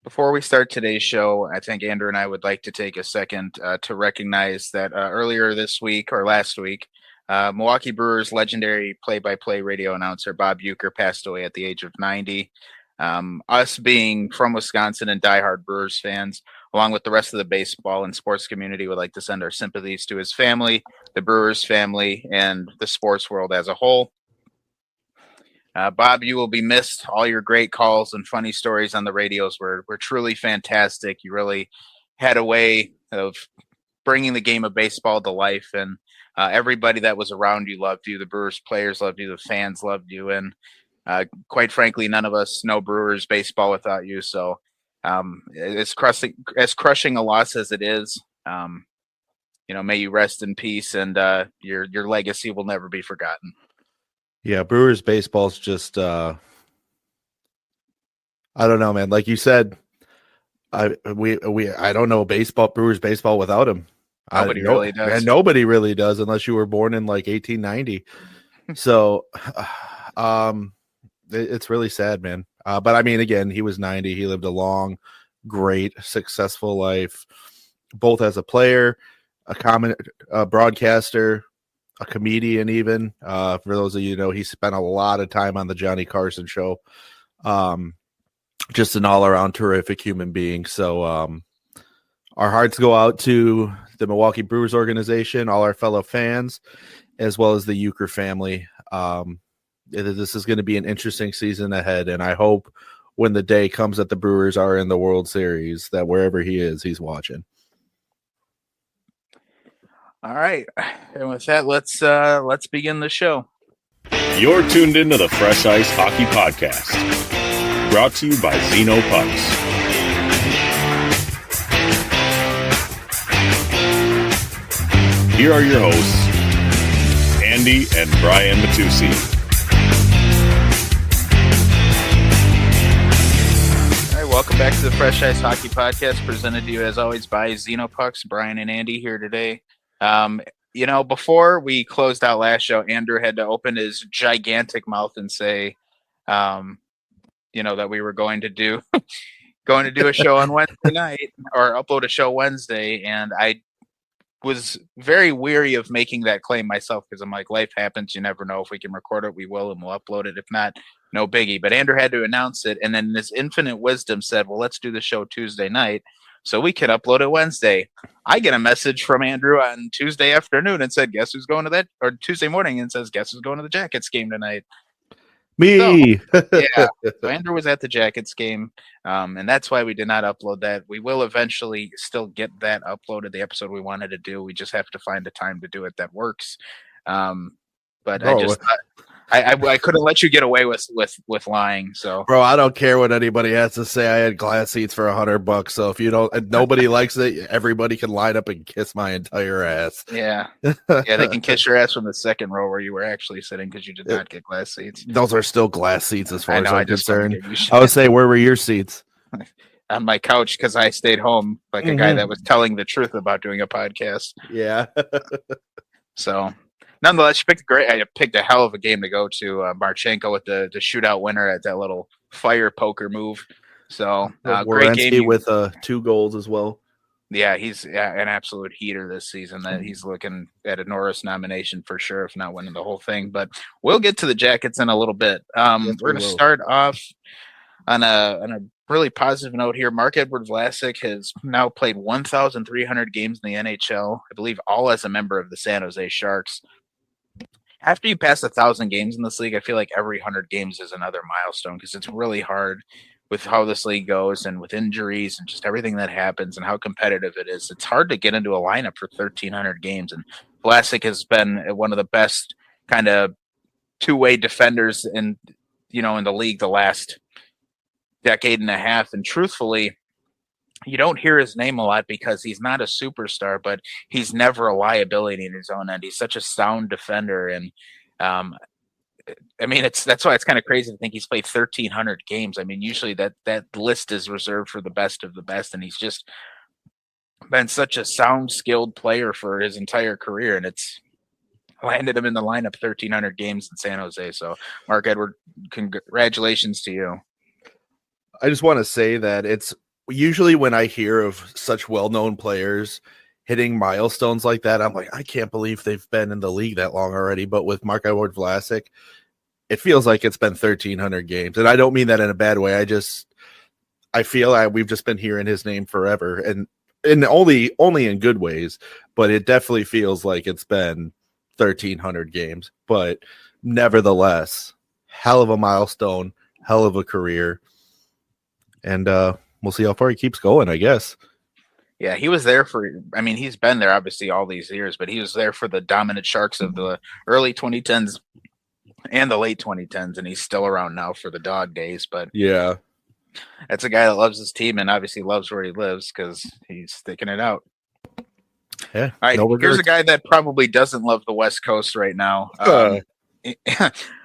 Before we start today's show, I think Andrew and I would like to take a second to recognize that earlier this week or last week, Milwaukee Brewers legendary play-by-play radio announcer Bob Uecker passed away at the age of 90. Us being from Wisconsin and diehard Brewers fans, along with the rest of the baseball and sports community, would like to send our sympathies to his family, the Brewers family, and the sports world as a whole. Bob, you will be missed. All your great calls and funny stories on the radios were truly fantastic. You really had a way of bringing the game of baseball to life, and everybody that was around you loved you. The Brewers players loved you. The fans loved you. And quite frankly, none of us know Brewers baseball without you. So as crushing a loss as it is, may you rest in peace, and your legacy will never be forgotten. Yeah, Brewers baseball's just I don't know, man. Like you said, I don't know Brewers baseball without him. Nobody really does. Man, nobody really does unless you were born in like 1890. So it's really sad, man. But I mean, again, he was 90. He lived a long, great, successful life, both as a player, a broadcaster, a comedian, even. For those of you who know, he spent a lot of time on the Johnny Carson show. Just an all-around terrific human being. So our hearts go out to the Milwaukee Brewers organization, all our fellow fans, as well as the Uecker family. This is going to be an interesting season ahead, and I hope when the day comes that the Brewers are in the World Series, that wherever he is, he's watching. All right, and with that, let's begin the show. You're tuned into the Fresh Ice Hockey Podcast, brought to you by Zeno Pucks. Here are your hosts, Andy and Brian Matteucci. All right, welcome back to the Fresh Ice Hockey Podcast, presented to you as always by Zeno Pucks. Brian and Andy here today. Before we closed out last show, Andrew had to open his gigantic mouth and say, that we were going to do a show on Wednesday night, or upload a show Wednesday. And I was very weary of making that claim myself, because I'm like, life happens. You never know. If we can record it, we will, and we'll upload it. If not, no biggie. But Andrew had to announce it. And then in his infinite wisdom said, well, let's do the show Tuesday night, so we can upload it Wednesday. I get a message from Andrew on Tuesday afternoon and said, guess who's going to that, or Tuesday morning, and says, guess who's going to the Jackets game tonight? Me. So, yeah. So Andrew was at the Jackets game, and that's why we did not upload that. We will eventually still get that uploaded, the episode we wanted to do. We just have to find a time to do it that works. But I just thought, I couldn't let you get away with lying. So, bro, I don't care what anybody has to say. I had glass seats for $100. So if you don't, nobody likes it, everybody can line up and kiss my entire ass. Yeah, they can kiss your ass from the second row where you were actually sitting, because you did not get glass seats. Those are still glass seats as far as I'm concerned. I would say, where were your seats? On my couch, because I stayed home like a guy that was telling the truth about doing a podcast. Yeah. So. Nonetheless, I picked a hell of a game to go to. Marchenko with the shootout winner at that little fire poker move. So great game with 2 goals as well. Yeah, he's an absolute heater this season. That he's looking at a Norris nomination for sure, if not winning the whole thing. But we'll get to the Jackets in a little bit. We're going to start off on a really positive note here. Marc-Edouard Vlasic has now played 1,300 games in the NHL, I believe, all as a member of the San Jose Sharks. After you pass 1,000 games in this league, I feel like every 100 games is another milestone, because it's really hard with how this league goes and with injuries and just everything that happens and how competitive it is. It's hard to get into a lineup for 1,300 games. And Vlasic has been one of the best kind of two-way defenders in the league the last decade and a half. And truthfully, you don't hear his name a lot because he's not a superstar, but he's never a liability in his own end. He's such a sound defender. And that's why it's kind of crazy to think he's played 1,300 games. I mean, usually that list is reserved for the best of the best. And he's just been such a sound, skilled player for his entire career. And it's landed him in the lineup 1,300 games in San Jose. So Marc-Edouard, congratulations to you. I just want to say that it's usually when I hear of such well-known players hitting milestones like that, I'm like, I can't believe they've been in the league that long already. But with Marc-Edouard Vlasic, it feels like it's been 1,300 games. And I don't mean that in a bad way. I feel like we've just been hearing his name forever, and only in good ways, but it definitely feels like it's been 1,300 games. But nevertheless, hell of a milestone, hell of a career. And we'll see how far he keeps going, I guess. Yeah, he was there he's been there obviously all these years, but he was there for the dominant Sharks of the early 2010s and the late 2010s, and he's still around now for the dog days. But yeah, that's a guy that loves his team and obviously loves where he lives because he's sticking it out. Yeah. All right, here's a guy that probably doesn't love the West Coast right now.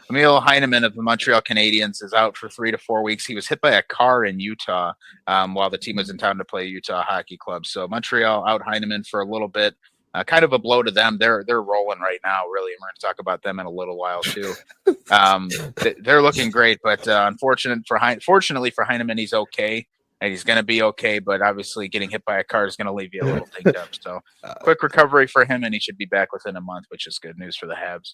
Emil Heineman of the Montreal Canadiens is out for 3 to 4 weeks. He was hit by a car in Utah while the team was in town to play Utah Hockey Club. So Montreal out Heineman for a little bit. Kind of a blow to them. They're rolling right now, really. And we're going to talk about them in a little while too. They're looking great, but fortunately for Heineman, he's okay. And he's going to be okay, but obviously getting hit by a car is going to leave you a little dinged up. So quick recovery for him, and he should be back within a month, which is good news for the Habs.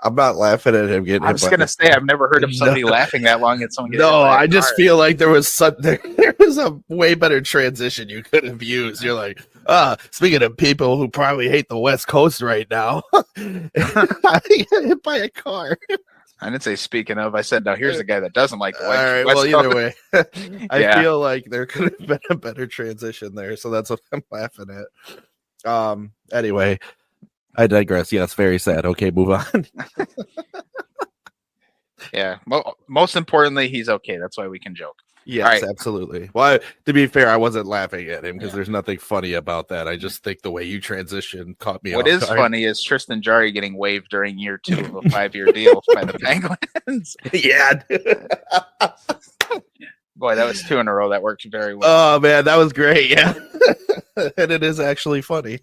I'm not laughing at him getting. I was going to say I've never heard of somebody laughing that long at someone getting. No, I just feel like there was a way better transition you could have used. You're like, speaking of people who probably hate the West Coast right now, I got hit by a car. I didn't say speaking of. I said, now here's a guy that doesn't like the West. All right, West well, Coast. Either way, I feel like there could have been a better transition there, so that's what I'm laughing at. Anyway, I digress. Yes, very sad. Okay, move on. Yeah, most importantly, he's okay. That's why we can joke. Yes, right. Absolutely. Well, to be fair, I wasn't laughing at him because there's nothing funny about that. I just think the way you transition caught me off guard. What is funny is Tristan Jarry getting waived during year 2 of a 5-year deal by the Penguins. Yeah. Boy, that was 2 in a row. That worked very well. Oh, man, that was great. Yeah. And it is actually funny.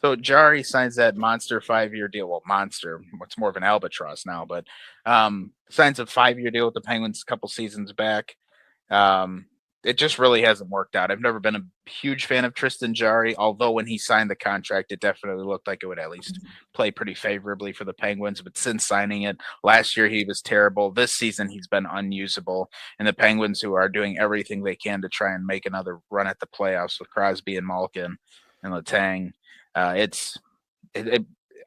So Jarry signs that monster 5-year deal. Well, monster. It's more of an albatross now, but signs a 5-year deal with the Penguins a couple seasons back. It just really hasn't worked out. I've never been a huge fan of Tristan Jarry, although when he signed the contract, it definitely looked like it would at least play pretty favorably for the Penguins. But since signing it, last year he was terrible. This season he's been unusable. And the Penguins, who are doing everything they can to try and make another run at the playoffs with Crosby and Malkin and Letang,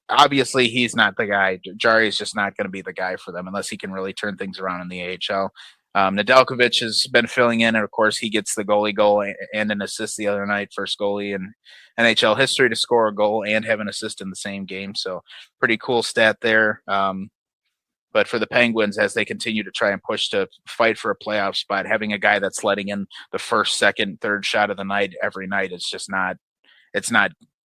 obviously he's not the guy. Jarry is just not going to be the guy for them unless he can really turn things around in the AHL. Nedeljkovic has been filling in, and of course he gets the goalie goal and an assist the other night, first goalie in NHL history to score a goal and have an assist in the same game. So pretty cool stat there. But for the Penguins, as they continue to try and push to fight for a playoff spot, having a guy that's letting in the first, second, third shot of the night every night, it's not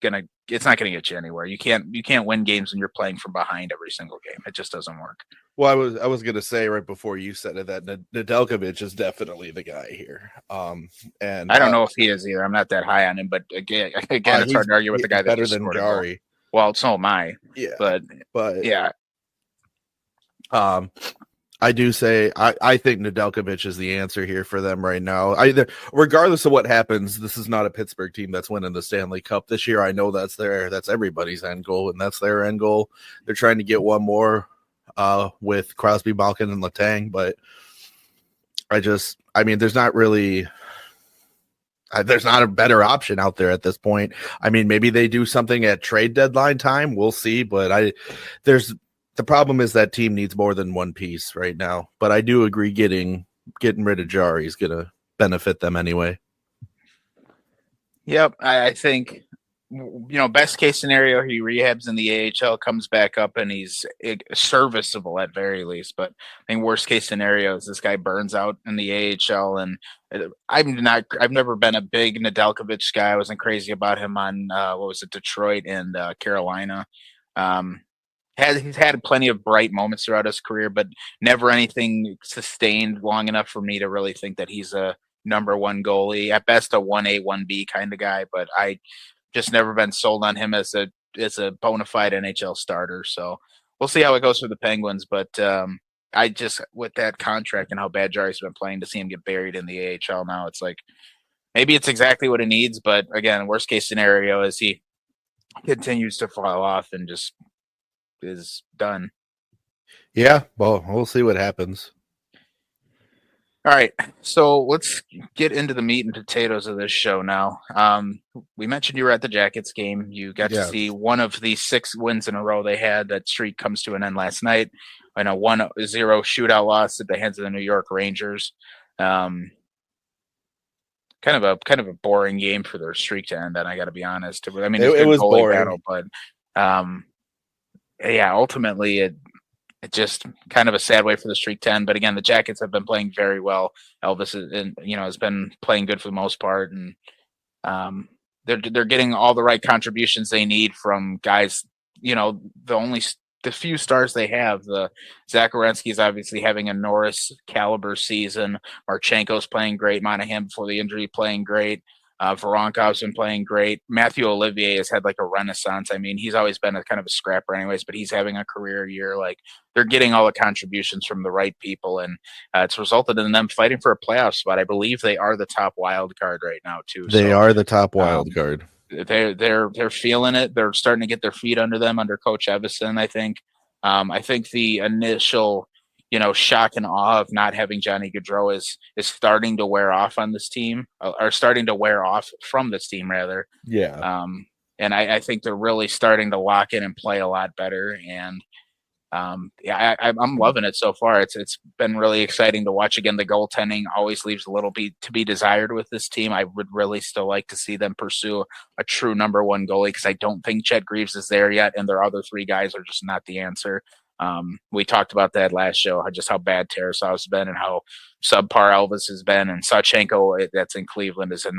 gonna get you anywhere. You can't win games when you're playing from behind every single game. It just doesn't work. Well, I was gonna say right before you said it that Nedeljkovic is definitely the guy here. And I don't know if he is either. I'm not that high on him, but again, it's hard to argue with the guy that's better than Jarry. Well, so am I. Yeah, but yeah. I do say I think Nedeljkovic is the answer here for them right now. Regardless of what happens, this is not a Pittsburgh team that's winning the Stanley Cup this year. I know that's everybody's end goal, and that's their end goal. They're trying to get one more with Crosby, Malkin, and Letang, but there's not a better option out there at this point. I mean, maybe they do something at trade deadline time. We'll see, but the problem is that team needs more than one piece right now. But I do agree getting rid of Jarry is going to benefit them anyway. Yep, I think, best case scenario, he rehabs in the AHL, comes back up, and he's serviceable at very least. But I think worst case scenario is this guy burns out in the AHL. And I've never been a big Nedeljkovic guy. I wasn't crazy about him on Detroit and Carolina. He's had plenty of bright moments throughout his career, but never anything sustained long enough for me to really think that he's a number one goalie. At best, a 1A, 1B kind of guy, but I just never been sold on him as a bona fide NHL starter. So we'll see how it goes for the Penguins. But with that contract and how bad Jarry's been playing, to see him get buried in the AHL now, it's like maybe it's exactly what he needs. But again, worst case scenario is he continues to fall off and just is done. Yeah, well, we'll see what happens. All right, so let's get into the meat and potatoes of this show now. We mentioned you were at the Jackets game. You got to see one of the 6 wins in a row they had. That streak comes to an end last night in a 1-0 shootout loss at the hands of the New York Rangers. Kind of a boring game for their streak to end. And I got to be honest. I mean, it was boring battle, but yeah, ultimately it's just kind of a sad way for the streak to end. But again, the Jackets have been playing very well. Elvis has been playing good for the most part, and they're getting all the right contributions they need from guys. The few stars they have. The Zach Werenski is obviously having a Norris caliber season. Marchenko's playing great. Monahan before the injury playing great. Voronkov's been playing great. Matthew Olivier has had like a renaissance. I mean, he's always been a kind of a scrapper anyways, but he's having a career year. Like, they're getting all the contributions from the right people, and it's resulted in them fighting for a playoff spot. I believe they are the top wild card right now too. They are the top wild card. They're feeling it. They're starting to get their feet under them under Coach Evison, I think. I think the initial shock and awe of not having Johnny Gaudreau is starting to wear off on this team, or starting to wear off from this team, rather. Yeah. And I think they're really starting to lock in and play a lot better. And I'm loving it so far. It's been really exciting to watch. Again, the goaltending always leaves a little bit to be desired with this team. I would really still like to see them pursue a true number one goalie, because I don't think Chet Greaves is there yet, and their other 3 guys are just not the answer. We talked about that last show, just how bad Tarasov's been and how subpar Elvis has been, and Sachenko that's in Cleveland is a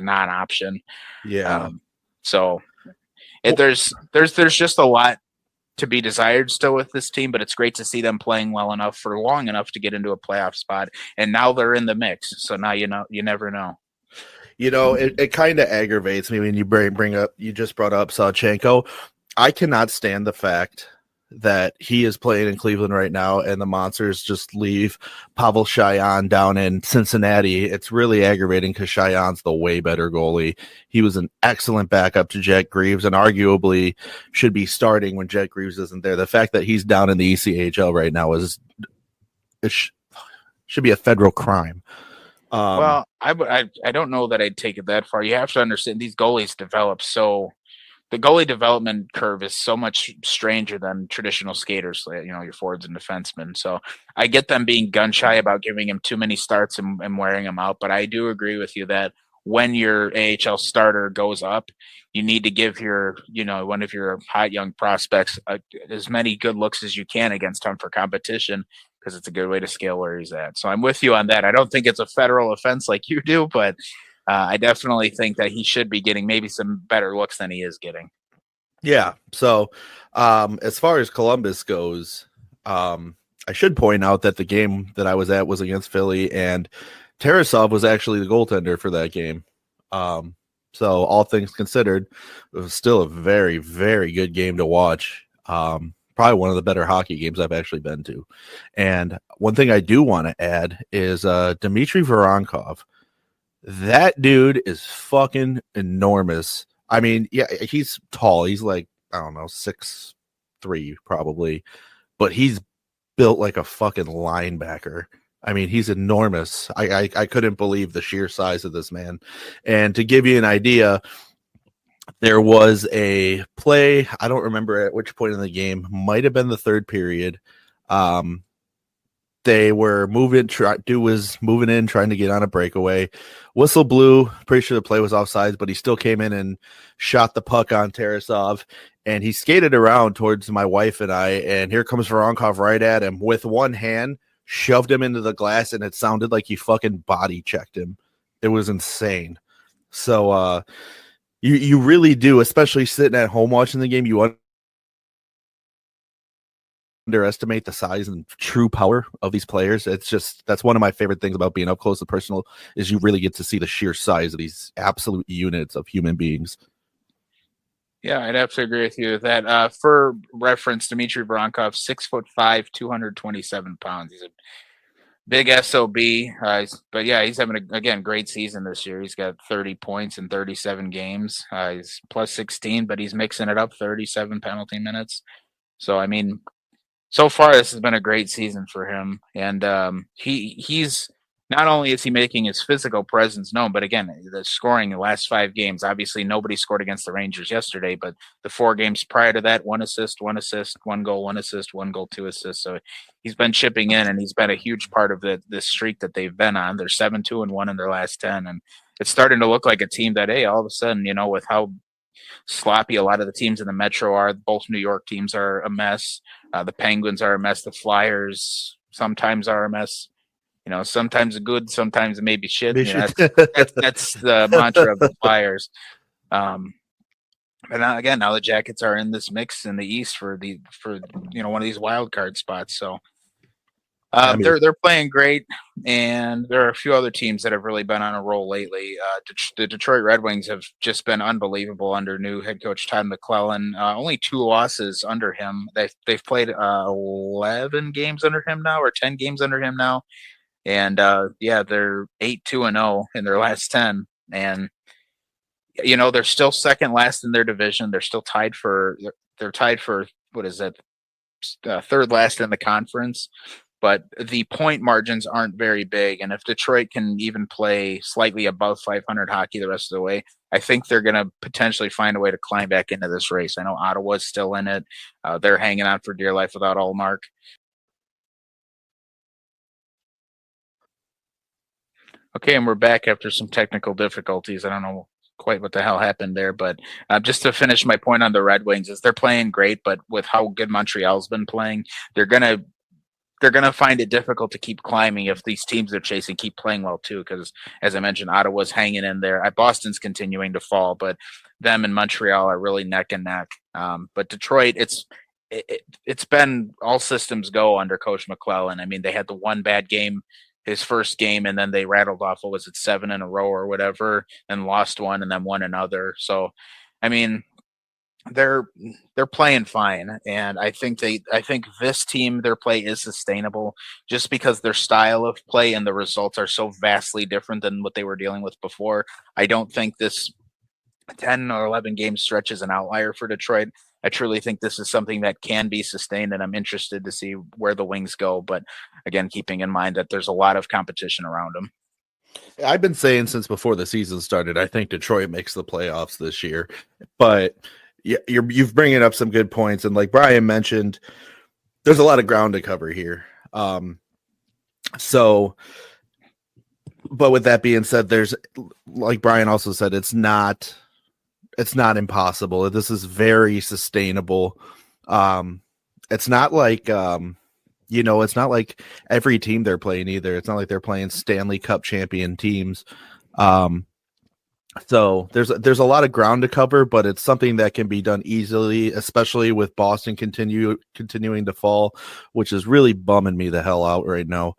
non-option. Yeah. There's just a lot to be desired still with this team, but it's great to see them playing well enough for long enough to get into a playoff spot. And now they're in the mix. So now, you never know. It kind of aggravates me when you just brought up Sachenko. I cannot stand the fact that he is playing in Cleveland right now and the Monsters just leave Pavel Cheyenne down in Cincinnati. It's really aggravating because Cheyenne's the way better goalie. He was an excellent backup to Jet Greaves and arguably should be starting when Jet Greaves isn't there. The fact that he's down in the ECHL right now should be a federal crime. Well, I don't know that I'd take it that far. You have to understand these goalies develop the goalie development curve is so much stranger than traditional skaters, your forwards and defensemen. So I get them being gun shy about giving him too many starts and wearing him out. But I do agree with you that when your AHL starter goes up, you need to give one of your hot young prospects as many good looks as you can against him for competition, because it's a good way to scale where he's at. So I'm with you on that. I don't think it's a federal offense like you do, but I definitely think that he should be getting maybe some better looks than he is getting. Yeah. So as far as Columbus goes, I should point out that the game that I was at was against Philly, and Tarasov was actually the goaltender for that game. So all things considered, it was still a very, very good game to watch. Probably one of the better hockey games I've actually been to. And one thing I do want to add is Dmitry Voronkov. That dude is fucking enormous. I mean, yeah, he's tall. He's like, I don't know, 6'3" probably, but he's built like a fucking linebacker. I mean, he's enormous. I couldn't believe the sheer size of this man. And to give you an idea, there was a play, I don't remember at which point in the game, might have been the 3rd period. They were moving in, trying to get on a breakaway. Whistle blew. Pretty sure the play was offsides, but he still came in and shot the puck on Tarasov. And he skated around towards my wife and I, and here comes Voronkov right at him with one hand, shoved him into the glass, and it sounded like he fucking body checked him. It was insane. So you really do, especially sitting at home watching the game, you underestimate the size and true power of these players. That's one of my favorite things about being up close and personal, is you really get to see the sheer size of these absolute units of human beings. Yeah, I'd have to agree with you with that. For reference, Dmitry Voronkov, 6'5", 227 pounds. He's a Big SOB, but yeah, he's having again great season this year. He's got 30 points in 37 games. He's plus 16, but he's mixing it up, 37 penalty minutes. So I mean, so far this has been a great season for him, and he's not only is he making his physical presence known, but again, the scoring in the last 5 games. Obviously, nobody scored against the Rangers yesterday, but the 4 games prior to that, 1 assist, 1 goal, 1 assist, 1 goal, 2 assists. So he's been chipping in, and he's been a huge part of the streak that they've been on. They're 7-2-1 in their last 10, and it's starting to look like a team that, hey, all of a sudden, with how sloppy a lot of the teams in the Metro are. Both New York teams are a mess. The Penguins are a mess. The Flyers sometimes are a mess. Sometimes good, sometimes maybe shit. That's the mantra of the Flyers. But now the Jackets are in this mix in the East for one of these wild card spots. So they're playing great, and there are a few other teams that have really been on a roll lately. The Detroit Red Wings have just been unbelievable under new head coach Todd McClellan. Only 2 losses under him. They've played 11 games under him now, or 10 games under him now, and they're 8-2-0 in their last 10, and they're still second last in their division. They're still tied for what is it, third last in the conference. But the point margins aren't very big. And if Detroit can even play slightly above 500 hockey the rest of the way, I think they're going to potentially find a way to climb back into this race. I know Ottawa's still in it. They're hanging on for dear life without Allmark. Okay, and we're back after some technical difficulties. I don't know quite what the hell happened there, but just to finish my point on the Red Wings is they're playing great, but with how good Montreal's been playing, they're going to find it difficult to keep climbing if these teams they're chasing keep playing well too. Because as I mentioned, Ottawa's hanging in there. Boston's continuing to fall, but them and Montreal are really neck and neck. But Detroit, it's been all systems go under Coach McClellan. I mean, they had the one bad game, his first game, and then they rattled off, 7 in a row or whatever, and lost one and then won another. So, I mean, they're playing fine, and I think this team, their play is sustainable just because their style of play and the results are so vastly different than what they were dealing with before. I don't think this 10 or 11 game stretch is an outlier for Detroit. I truly think this is something that can be sustained, and I'm interested to see where the Wings go. But again, keeping in mind that there's a lot of competition around them. I've been saying since before the season started, I think Detroit makes the playoffs this year, but you've bringing up some good points, and like Brian mentioned, there's a lot of ground to cover here. But with that being said, there's, like Brian also said, it's not impossible. This is very sustainable. It's not like it's not like every team they're playing either. It's not like they're playing Stanley Cup champion teams. So there's a lot of ground to cover, but it's something that can be done easily, especially with Boston continuing to fall, which is really bumming me the hell out right now.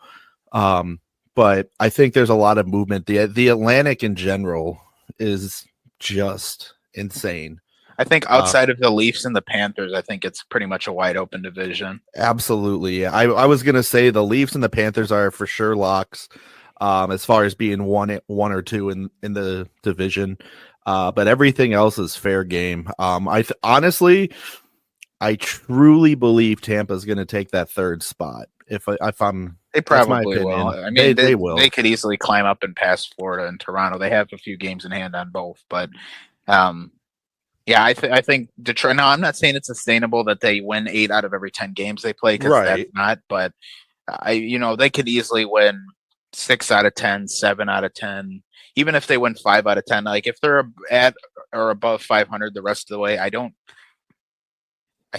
But I think there's a lot of movement. The Atlantic in general is just insane. I think outside of the Leafs and the Panthers, I think it's pretty much a wide open division. Absolutely. Yeah. I was going to say the Leafs and the Panthers are for sure locks as far as being one or two in the division. But everything else is fair game. Honestly, I truly believe Tampa is going to take that third spot. They probably will. I mean, they will. They could easily climb up and pass Florida and Toronto. They have a few games in hand on both, but I think Detroit. No, I'm not saying it's sustainable that they win 8 out of every 10 games they play, because that's not. But they could easily win 6 out of 10, 7 out of 10, even if they win 5 out of 10. Like if they're at or above 500 the rest of the way, I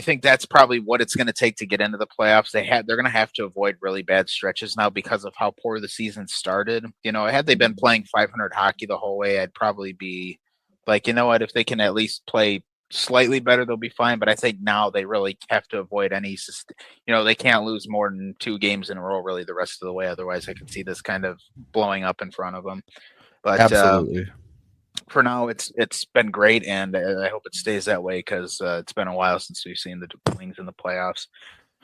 think that's probably what it's going to take to get into the playoffs. They're going to have to avoid really bad stretches now because of how poor the season started. Had they been playing 500 hockey the whole way, I'd probably be like, you know what, if they can at least play slightly better, they'll be fine. But I think now they really have to avoid any, they can't lose more than 2 games in a row really the rest of the way. Otherwise, I can see this kind of blowing up in front of them. But absolutely. For now, it's been great, and I hope it stays that way because it's been a while since we've seen the Wings in the playoffs.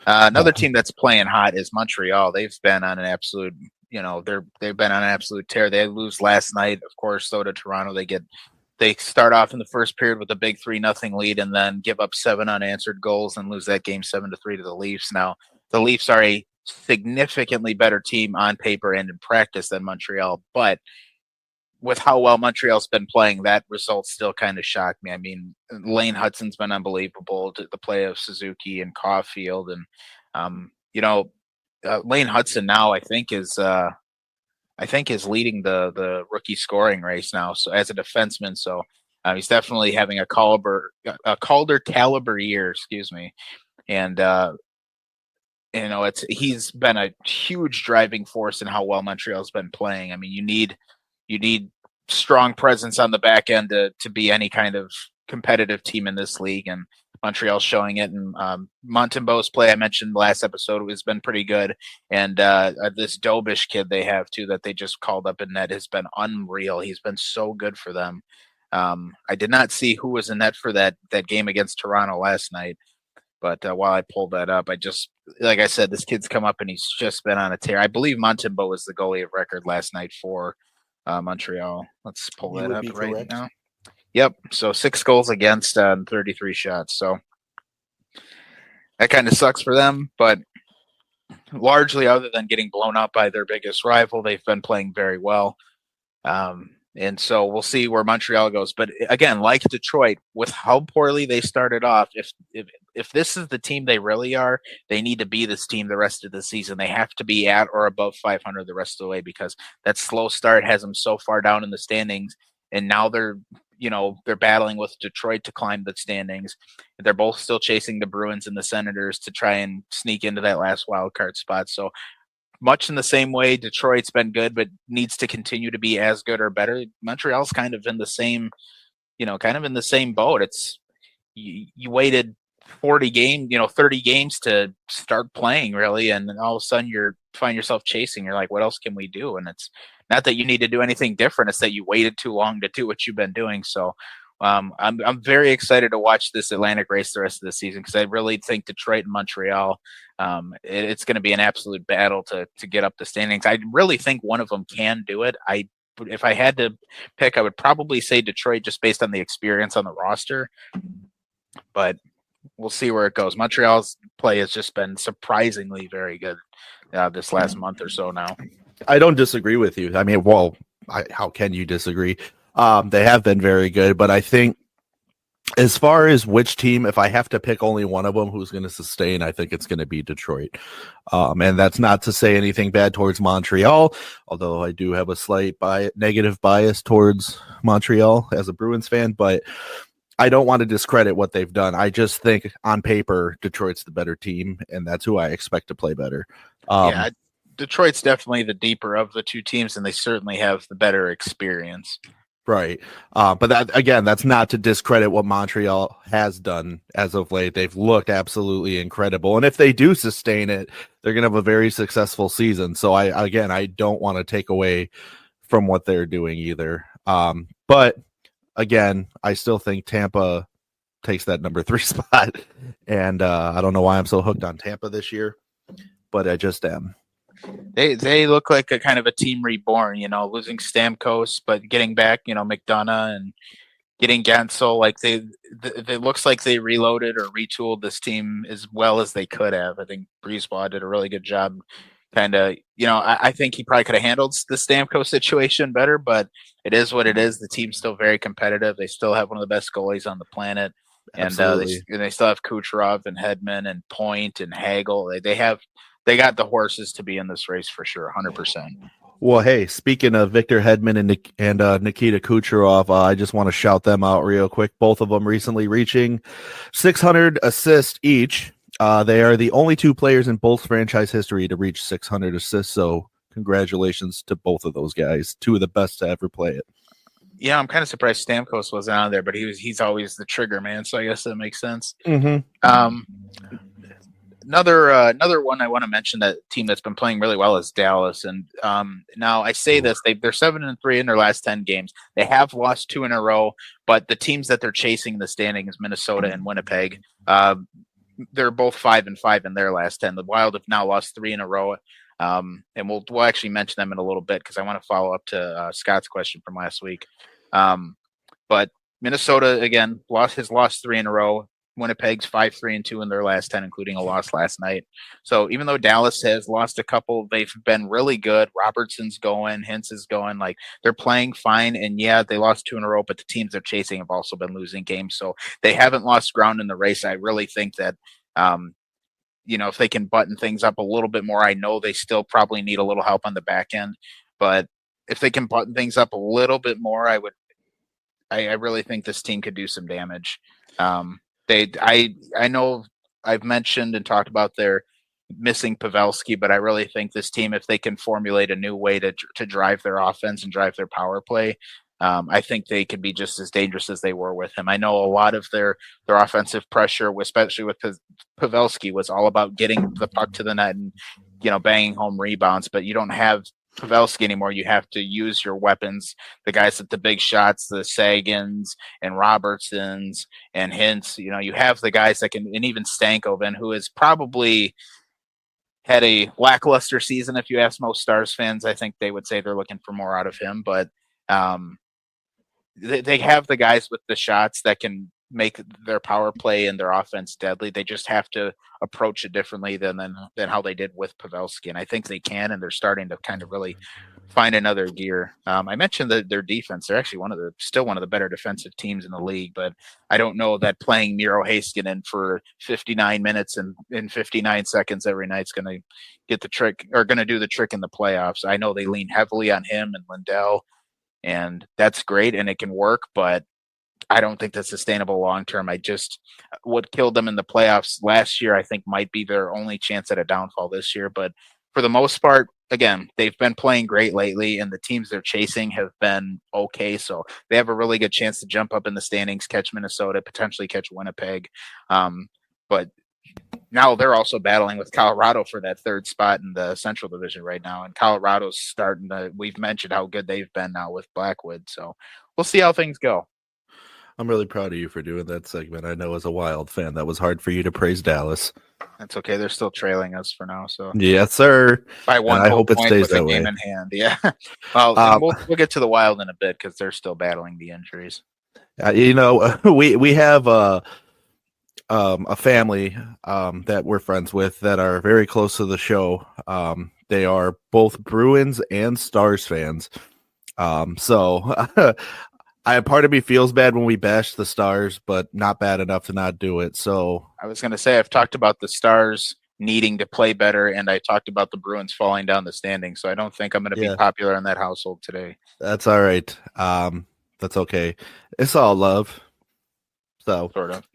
Another team that's playing hot is Montreal. They've been on an absolute, they've been on an absolute tear. They lose last night, of course. So to Toronto, they start off in the first period with a big 3-0 lead, and then give up 7 unanswered goals and lose that game 7-3 to the Leafs. Now the Leafs are a significantly better team on paper and in practice than Montreal, but with how well Montreal's been playing, that result still kind of shocked me. I mean, Lane Hudson's been unbelievable. The play of Suzuki and Caulfield, and Lane Hudson now I think is leading the rookie scoring race now. So as a defenseman, so he's definitely having a Calder caliber year. Excuse me, and he's been a huge driving force in how well Montreal's been playing. I mean, you need strong presence on the back end to be any kind of competitive team in this league, and Montreal's showing it. And Montembeault's play I mentioned last episode has been pretty good, and this Dobish kid they have too that they just called up in net has been unreal. He's been so good for them. I did not see who was in net for that game against Toronto last night, but while I pulled that up, like I said, this kid's come up and he's just been on a tear. I believe Montembeault was the goalie of record last night for Montreal. Let's pull that up right now. Yep. So 6 goals against 33 shots. So that kind of sucks for them, but largely other than getting blown up by their biggest rival, they've been playing very well. And so we'll see where Montreal goes. But again, like Detroit, with how poorly they started off, if this is the team they really are, they need to be this team the rest of the season. They have to be at or above 500 the rest of the way, because that slow start has them so far down in the standings. And now they're battling with Detroit to climb the standings. They're both still chasing the Bruins and the Senators to try and sneak into that last wild card spot. So much in the same way Detroit's been good, but needs to continue to be as good or better. Montreal's kind of in the same boat. It's you waited 30 games to start playing really, and then all of a sudden you find yourself chasing. You're like, what else can we do? And it's not that you need to do anything different. It's that you waited too long to do what you've been doing. So I'm very excited to watch this Atlantic race the rest of the season, because I really think Detroit and Montreal, it's going to be an absolute battle to get up the standings. I really think one of them can do it. If I had to pick, I would probably say Detroit, just based on the experience on the roster. But we'll see where it goes. Montreal's play has just been surprisingly very good this last month or so now. I don't disagree with you. I mean, how can you disagree? They have been very good, but I think as far as which team, if I have to pick only one of them who's going to sustain, I think it's going to be Detroit. And that's not to say anything bad towards Montreal, although I do have a slight negative bias towards Montreal as a Bruins fan, but I don't want to discredit what they've done. I just think on paper, Detroit's the better team, and that's who I expect to play better. Detroit's definitely the deeper of the two teams, and they certainly have the better experience. Right. But that's not to discredit what Montreal has done as of late. They've looked absolutely incredible. And if they do sustain it, they're going to have a very successful season. So I don't want to take away from what they're doing either. But again, I still think Tampa takes that number 3 spot. And I don't know why I'm so hooked on Tampa this year, but I just am. They look like a kind of a team reborn, losing Stamkos, but getting back, McDonough and getting Gensel. Like it looks like they reloaded or retooled this team as well as they could have. I think Brisebois did a really good job. Kind of, I think he probably could have handled the Stamkos situation better, but it is what it is. The team's still very competitive. They still have one of the best goalies on the planet. And they still have Kucherov and Hedman and Point and Hagel. They got the horses to be in this race for sure, 100%. Well, hey, speaking of Victor Hedman and Nikita Kucherov, I just want to shout them out real quick. Both of them recently reaching 600 assists each. They are the only 2 players in both franchise history to reach 600 assists. So congratulations to both of those guys, 2 of the best to ever play it. Yeah, I'm kind of surprised Stamkos wasn't on there, but he's always the trigger man, so I guess that makes sense. Mm-hmm. Another one I want to mention, that team that's been playing really well is Dallas. And now I say this, they're 7-3 in their last 10 games. They have lost 2 in a row, but the teams that they're chasing in the standing is Minnesota and Winnipeg. they're both 5-5 in their last 10. The Wild have now lost 3 in a row. And we'll actually mention them in a little bit because I want to follow up to Scott's question from last week. But Minnesota, again, has lost 3 in a row. Winnipeg's 5-3-2 in their last 10, including a loss last night. So even though Dallas has lost a couple, they've been really good. Robertson's going, Hintz is going. Like, they're playing fine. And yeah, they lost 2 in a row, but the teams they're chasing have also been losing games. So they haven't lost ground in the race. I really think that, if they can button things up a little bit more, I know they still probably need a little help on the back end. But if they can button things up a little bit more, I really think this team could do some damage. I know I've mentioned and talked about their missing Pavelski, but I really think this team, if they can formulate a new way to drive their offense and drive their power play, I think they could be just as dangerous as they were with him. I know a lot of their offensive pressure, especially with Pavelski, was all about getting the puck to the net and banging home rebounds, but you don't have Pavelski anymore. You have to use your weapons, the guys at the big shots, the Sagans and Robertsons and Hintz. You have the guys that can, and even Stankoven, who has probably had a lackluster season. If you ask most Stars fans, I think they would say they're looking for more out of him, but they have the guys with the shots that can make their power play and their offense deadly. They just have to approach it differently than how they did with Pavelski. And I think they can, and they're starting to kind of really find another gear. I mentioned that their defense, they're actually still one of the better defensive teams in the league, but I don't know that playing Miro Heiskanen for 59 minutes and in 59 seconds every night is going to get the trick, or going to do the trick in the playoffs. I know they lean heavily on him and Lindell, and that's great and it can work, but I don't think that's sustainable long term. What killed them in the playoffs last year, I think, might be their only chance at a downfall this year. But for the most part, again, they've been playing great lately, and the teams they're chasing have been okay. So they have a really good chance to jump up in the standings, catch Minnesota, potentially catch Winnipeg. But now they're also battling with Colorado for that third spot in the Central Division right now. And Colorado's we've mentioned how good they've been now with Blackwood. So we'll see how things go. I'm really proud of you for doing that segment. I know as a Wild fan, that was hard for you to praise Dallas. That's okay. They're still trailing us for now. So yes, sir. By one, I hope it stays that way. Game in hand. Yeah. Well, we'll get to the Wild in a bit because they're still battling the injuries. We have a family that we're friends with that are very close to the show. They are both Bruins and Stars fans. So part of me feels bad when we bash the Stars, but not bad enough to not do it. So I was going to say, I've talked about the Stars needing to play better, and I talked about the Bruins falling down the standings. So I don't think I'm going to be popular in that household today. That's all right. That's okay. It's all love. So sort of.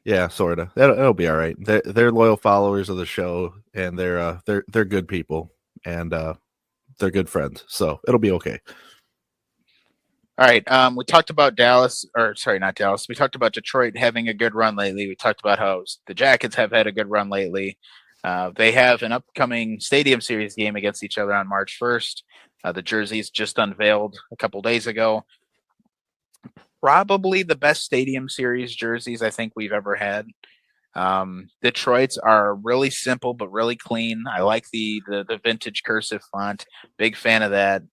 Yeah, sort of. It'll be all right. They're loyal followers of the show, and they're good people, and they're good friends. So it'll be okay. All right. We talked about not Dallas. We talked about Detroit having a good run lately. We talked about how the Jackets have had a good run lately. They have an upcoming Stadium Series game against each other on March 1st. The jerseys just unveiled a couple days ago. Probably the best Stadium Series jerseys I think we've ever had. Detroit's are really simple but really clean. I like the vintage cursive font. Big fan of that.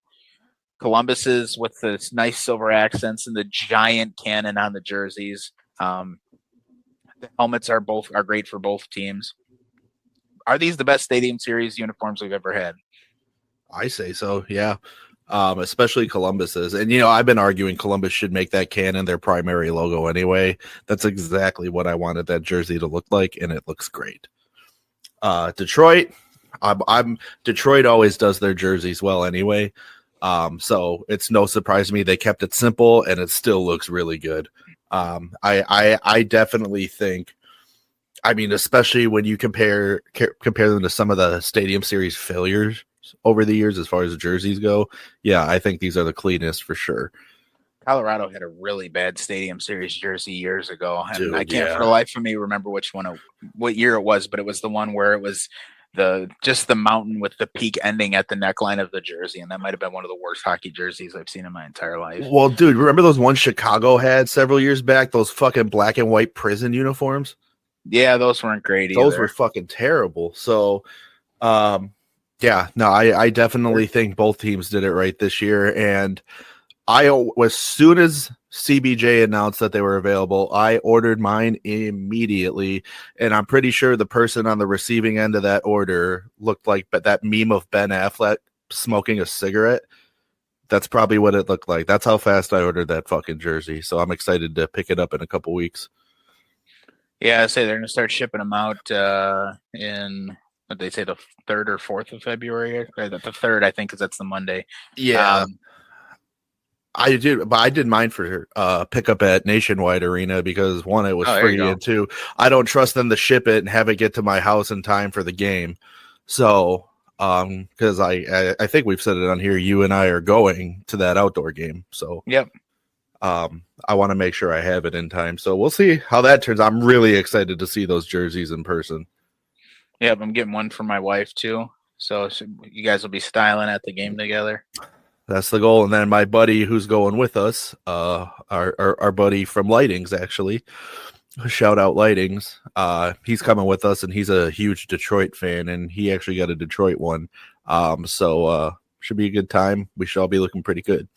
Columbus's with the nice silver accents and the giant cannon on the jerseys. The helmets are great for both teams. Are these the best Stadium Series uniforms we've ever had? I say so, yeah. Especially Columbus's. And, I've been arguing Columbus should make that cannon their primary logo anyway. That's exactly what I wanted that jersey to look like, and it looks great. Detroit, Detroit always does their jerseys well anyway. So it's no surprise to me they kept it simple, and it still looks really good. I definitely think, especially when you compare them to some of the Stadium Series failures over the years as far as the jerseys go. Yeah, I think these are the cleanest for sure. Colorado had a really bad Stadium Series jersey years ago, and I can't for the life of me remember what year it was, but it was the one where it was the mountain with the peak ending at the neckline of the jersey, and that might have been one of the worst hockey jerseys I've seen in my entire life. Well, dude, remember those ones Chicago had several years back? Those fucking black and white prison uniforms? Yeah, those weren't great either. Those were fucking terrible. So, yeah, no, I definitely think both teams did it right this year. And as soon as CBJ announced that they were available, I ordered mine immediately. And I'm pretty sure the person on the receiving end of that order looked like that meme of Ben Affleck smoking a cigarette. That's probably what it looked like. That's how fast I ordered that fucking jersey. So I'm excited to pick it up in a couple weeks. Yeah, I say they're going to start shipping them out in, what they say, the 3rd or 4th of February. Or the 3rd, I think, because that's the Monday. Yeah. I did mine for pickup at Nationwide Arena because one, it was free, and two, I don't trust them to ship it and have it get to my house in time for the game. So, because I think we've said it on here, you and I are going to that outdoor game. So, yep. I want to make sure I have it in time. So we'll see how that turns. I'm really excited to see those jerseys in person. Yep, I'm getting one for my wife too. So you guys will be styling at the game together. That's the goal. And then my buddy who's going with us, our buddy from Lightings, actually, shout out Lightings. He's coming with us, and he's a huge Detroit fan, and he actually got a Detroit one. So should be a good time. We should all be looking pretty good.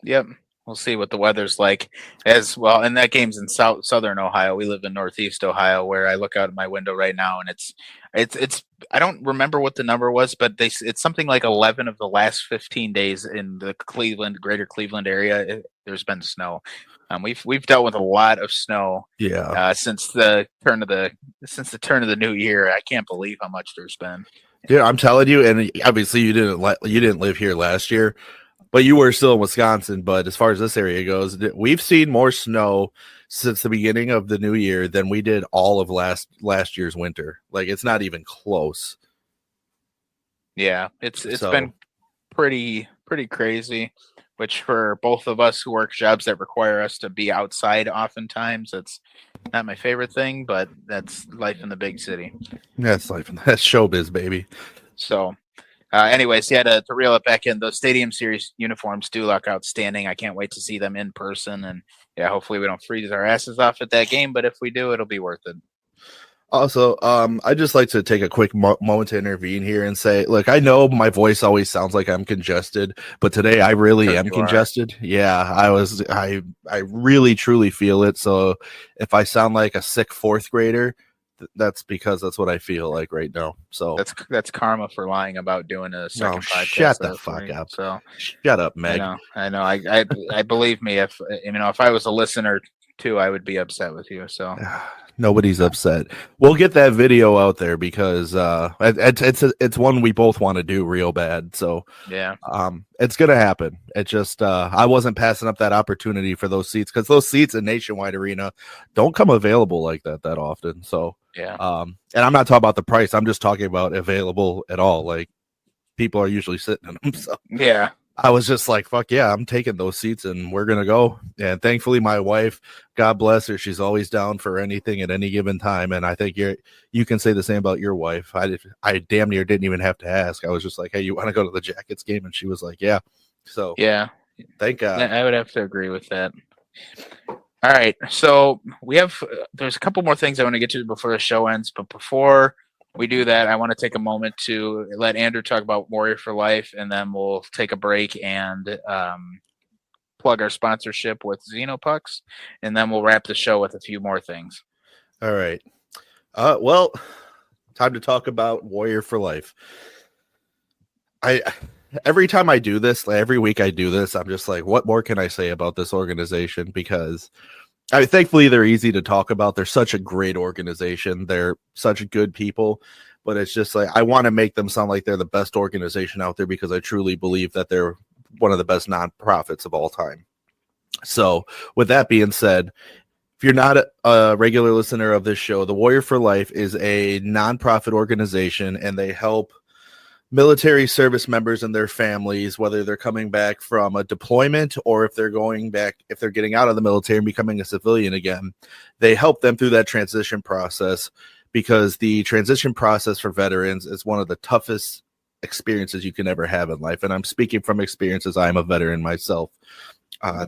Yep. We'll see what the weather's like as well. And that game's in southern Ohio. We live in northeast Ohio, where I look out of my window right now, and it's. I don't remember what the number was, but it's something like 11 of the last 15 days in the greater Cleveland area. There's been snow. We've dealt with a lot of snow. Yeah. Since the turn of the new year. I can't believe how much there's been. Dude, I'm telling you, and obviously you didn't live here last year. But you were still in Wisconsin. But as far as this area goes, we've seen more snow since the beginning of the new year than we did all of last year's winter. Like, it's not even close. Yeah, it's been pretty crazy. Which for both of us who work jobs that require us to be outside, oftentimes it's not my favorite thing. But that's life in the big city. That's showbiz, baby. So. Anyways, yeah, to reel it back in, those Stadium Series uniforms do look outstanding. I can't wait to see them in person, and yeah, hopefully we don't freeze our asses off at that game. But if we do, it'll be worth it. Also, I'd just like to take a quick moment to intervene here and say, look, I know my voice always sounds like I'm congested, but today I really am congested. Yeah, I really truly feel it. So if I sound like a sick fourth grader, that's because that's what I feel like right now. So that's karma for lying about doing a second podcast. Shut the fuck up. So shut up, Meg. I know. I believe me. If I was a listener too, I would be upset with you. So nobody's upset. We'll get that video out there because it's one we both want to do real bad. So yeah, it's gonna happen. It just I wasn't passing up that opportunity for those seats because those seats in Nationwide Arena don't come available like that often. So yeah. And I'm not talking about the price. I'm just talking about available at all. Like, people are usually sitting in them. So yeah. I was just like, fuck yeah, I'm taking those seats and we're going to go. And thankfully my wife, God bless her, she's always down for anything at any given time. And I think you can say the same about your wife. I damn near didn't even have to ask. I was just like, hey, you want to go to the Jackets game? And she was like, yeah. So yeah, thank God. I would have to agree with that. All right. So there's a couple more things I want to get to before the show ends. But before we do that, I want to take a moment to let Andrew talk about Warrior for Life, and then we'll take a break and plug our sponsorship with Xenopucks, and then we'll wrap the show with a few more things. All right. Well, time to talk about Warrior for Life. Every time I do this, every week I do this, I'm just like, what more can I say about this organization? Because thankfully they're easy to talk about. They're such a great organization. They're such good people, but it's just like, I want to make them sound like they're the best organization out there because I truly believe that they're one of the best nonprofits of all time. So with that being said, if you're not a regular listener of this show, the Warrior for Life is a nonprofit organization, and they help military service members and their families, whether they're coming back from a deployment or if they're getting out of the military and becoming a civilian again. They help them through that transition process, because the transition process for veterans is one of the toughest experiences you can ever have in life. And I'm speaking from experience as I'm a veteran myself.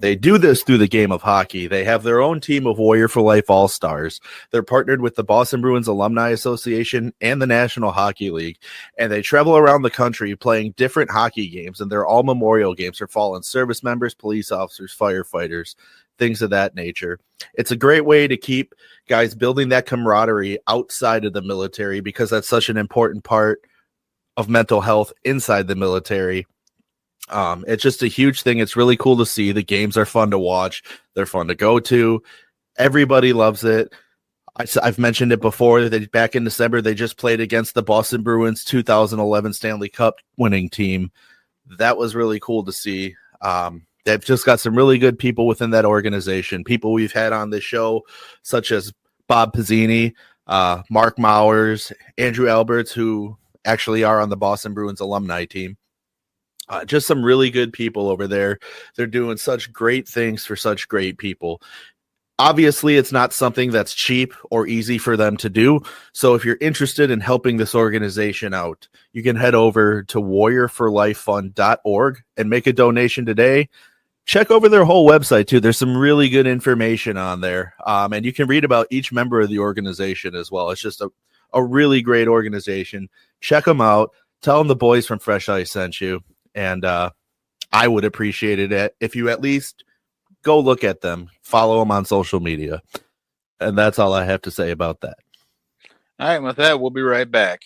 They do this through the game of hockey. They have their own team of Warrior for Life All-Stars. They're partnered with the Boston Bruins Alumni Association and the National Hockey League, and they travel around the country playing different hockey games, and they're all memorial games for fallen service members, police officers, firefighters, things of that nature. It's a great way to keep guys building that camaraderie outside of the military because that's such an important part of mental health inside the military. It's just a huge thing. It's really cool to see. The games are fun to watch. They're fun to go to. Everybody loves it. I've mentioned it before that back in December, they just played against the Boston Bruins 2011 Stanley Cup winning team. That was really cool to see. They've just got some really good people within that organization. People we've had on this show, such as Bob Pizzini, Mark Mowers, Andrew Alberts, who actually are on the Boston Bruins alumni team. Just some really good people over there. They're doing such great things for such great people. Obviously, it's not something that's cheap or easy for them to do. So if you're interested in helping this organization out, you can head over to warriorforlifefund.org and make a donation today. Check over their whole website, too. There's some really good information on there. And you can read about each member of the organization as well. It's just a really great organization. Check them out. Tell them the boys from Fresh Ice sent you. And I would appreciate it if you at least go look at them, follow them on social media. And that's all I have to say about that. All right, with that, we'll be right back.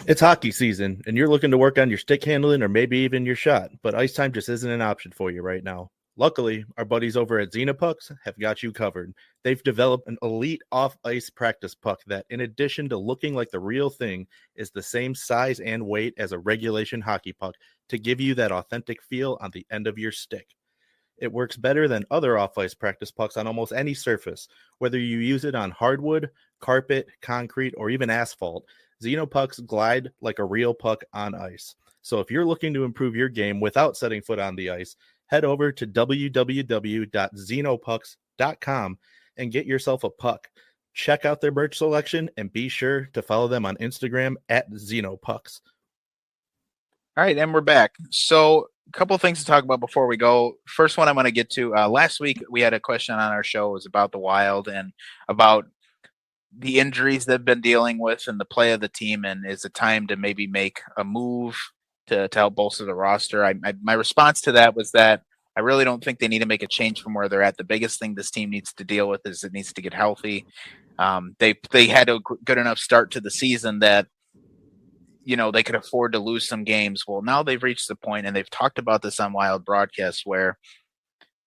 It's hockey season, and you're looking to work on your stick handling or maybe even your shot, but ice time just isn't an option for you right now. Luckily, our buddies over at Xenopucks have got you covered. They've developed an elite off-ice practice puck that, in addition to looking like the real thing, is the same size and weight as a regulation hockey puck to give you that authentic feel on the end of your stick. It works better than other off-ice practice pucks on almost any surface, whether you use it on hardwood, carpet, concrete, or even asphalt. Xenopucks glide like a real puck on ice. So if you're looking to improve your game without setting foot on the ice, head over to www.xenopucks.com and get yourself a puck. Check out their merch selection and be sure to follow them on Instagram at Xenopucks. All right, and we're back. So a couple of things to talk about before we go. First one I'm going to get to, last week we had a question on our show. It was about the Wild and about the injuries they've been dealing with and the play of the team, and is it time to maybe make a move to help bolster the roster? My response to that was that I really don't think they need to make a change from where they're at. The biggest thing this team needs to deal with is it needs to get healthy. They had a good enough start to the season that, you know, they could afford to lose some games. Well, now they've reached the point, and they've talked about this on Wild broadcasts, where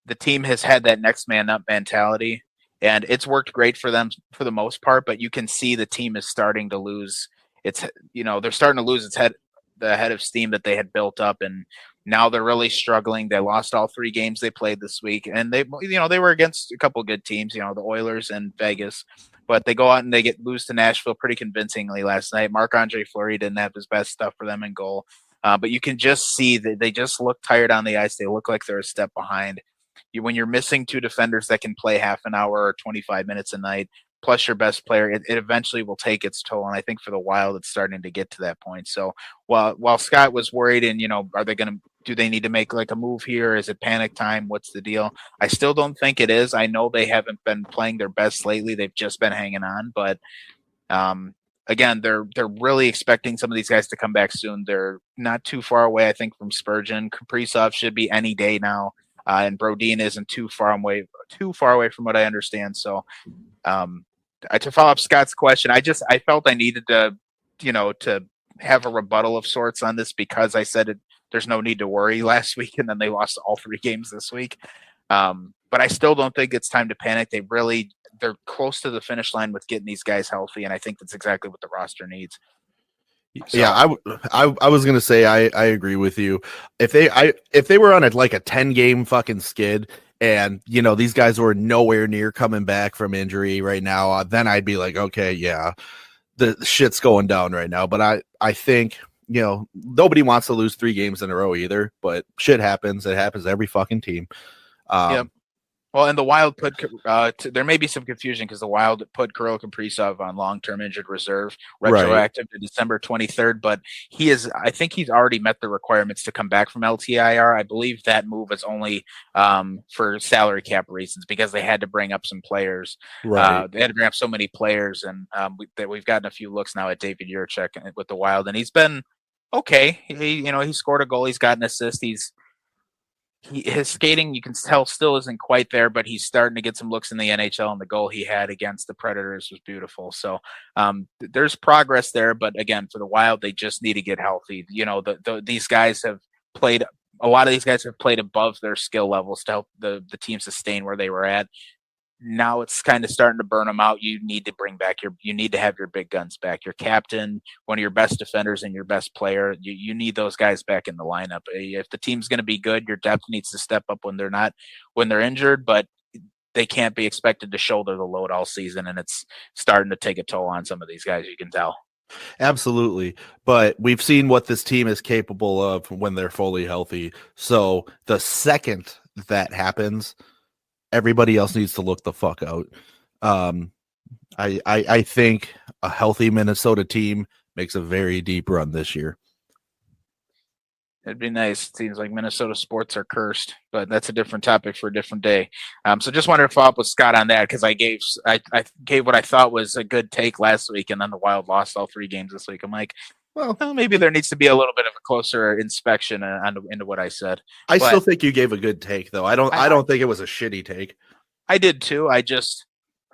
the team has had that next man up mentality, and it's worked great for them for the most part, but you can see the team is starting to lose they're starting to lose the head of steam that they had built up, and now they're really struggling. They lost all 3 games they played this week, and they were against a couple of good teams, the Oilers and Vegas, but they go out and they lose to Nashville pretty convincingly last night. Marc-Andre Fleury didn't have his best stuff for them in goal, but you can just see that they just look tired on the ice. They look like they're a step behind. When you're missing 2 defenders that can play half an hour or 25 minutes a night, plus your best player, it eventually will take its toll. And I think for the Wild, it's starting to get to that point. So while Scott was worried and, do they need to make like a move here? Is it panic time? What's the deal? I still don't think it is. I know they haven't been playing their best lately. They've just been hanging on. But again, they're really expecting some of these guys to come back soon. They're not too far away, I think, from Spurgeon. Kaprizov should be any day now. And Brodin isn't too far away from what I understand. So to follow up Scott's question, I felt I needed to have a rebuttal of sorts on this, because I said there's no need to worry last week, and then they lost all 3 games this week. But I still don't think it's time to panic. They're close to the finish line with getting these guys healthy, and I think that's exactly what the roster needs. So, yeah, I was gonna say I agree with you. If they were on a 10-game fucking skid, and these guys were nowhere near coming back from injury right now, then I'd be like, okay, yeah, the shit's going down right now. But I think nobody wants to lose 3 games in a row either. But shit happens. It happens to every fucking team. Yep. Well, and the Wild put there may be some confusion because the Wild put Kirill Kaprizov on long-term injured reserve, retroactive to December 23rd. But I think he's already met the requirements to come back from LTIR. I believe that move is only for salary cap reasons because they had to bring up some players. Right. They had to bring up so many players, and we've gotten a few looks now at David Jiricek with the Wild, and he's been okay. He scored a goal, he's got an assist, his skating, you can tell, still isn't quite there, but he's starting to get some looks in the NHL, and the goal he had against the Predators was beautiful. So there's progress there, but again, for the Wild, they just need to get healthy. These guys have played. A lot of these guys have played above their skill levels to help the team sustain where they were at. Now it's kind of starting to burn them out. You need to you need to have your big guns back. Your captain, one of your best defenders, and your best player. You need those guys back in the lineup. If the team's going to be good, your depth needs to step up when they're injured, but they can't be expected to shoulder the load all season. And it's starting to take a toll on some of these guys. You can tell. Absolutely. But we've seen what this team is capable of when they're fully healthy. So the second that happens, everybody else needs to look the fuck out. I think a healthy Minnesota team makes a very deep run this year. It'd be nice. It seems like Minnesota sports are cursed, but that's a different topic for a different day. So just wanted to follow up with Scott on that because I gave what I thought was a good take last week, and then the Wild lost all 3 games this week. I'm like, well, maybe there needs to be a little bit of a closer inspection into what I said. I still think you gave a good take, though. I don't think it was a shitty take. I did too. I just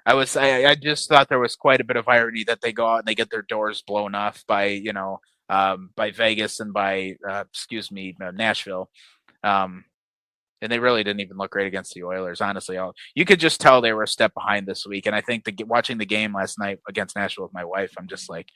thought there was quite a bit of irony that they go out and they get their doors blown off by Vegas and by Nashville. And they really didn't even look great against the Oilers, honestly. You could just tell they were a step behind this week. And I think watching the game last night against Nashville with my wife, I'm just like,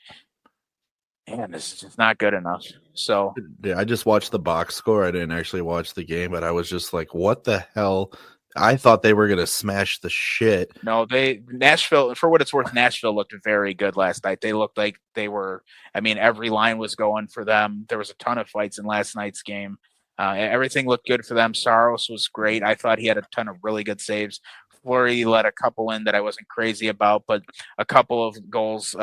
man, this is just not good enough. So yeah, I just watched the box score. I didn't actually watch the game, but I was just like, what the hell? I thought they were going to smash the shit. No, Nashville, for what it's worth, Nashville looked very good last night. They looked like they were, every line was going for them. There was a ton of fights in last night's game. Everything looked good for them. Saros was great. I thought he had a ton of really good saves. Fleury let a couple in that I wasn't crazy about, but a couple of goals,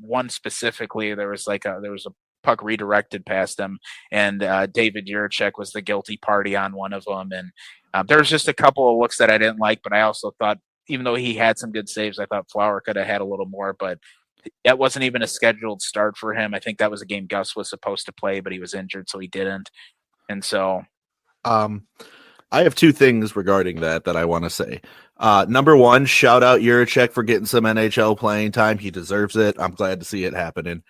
one specifically, there was a puck redirected past him, and David Jiricek was the guilty party on one of them. And there was just a couple of looks that I didn't like, but I also thought, even though he had some good saves, I thought Flower could have had a little more, but that wasn't even a scheduled start for him. I think that was a game Gus was supposed to play, but he was injured, so he didn't. And so I have 2 things regarding that I want to say. Number 1, shout out Jiricek for getting some NHL playing time. He deserves it. I'm glad to see it happening.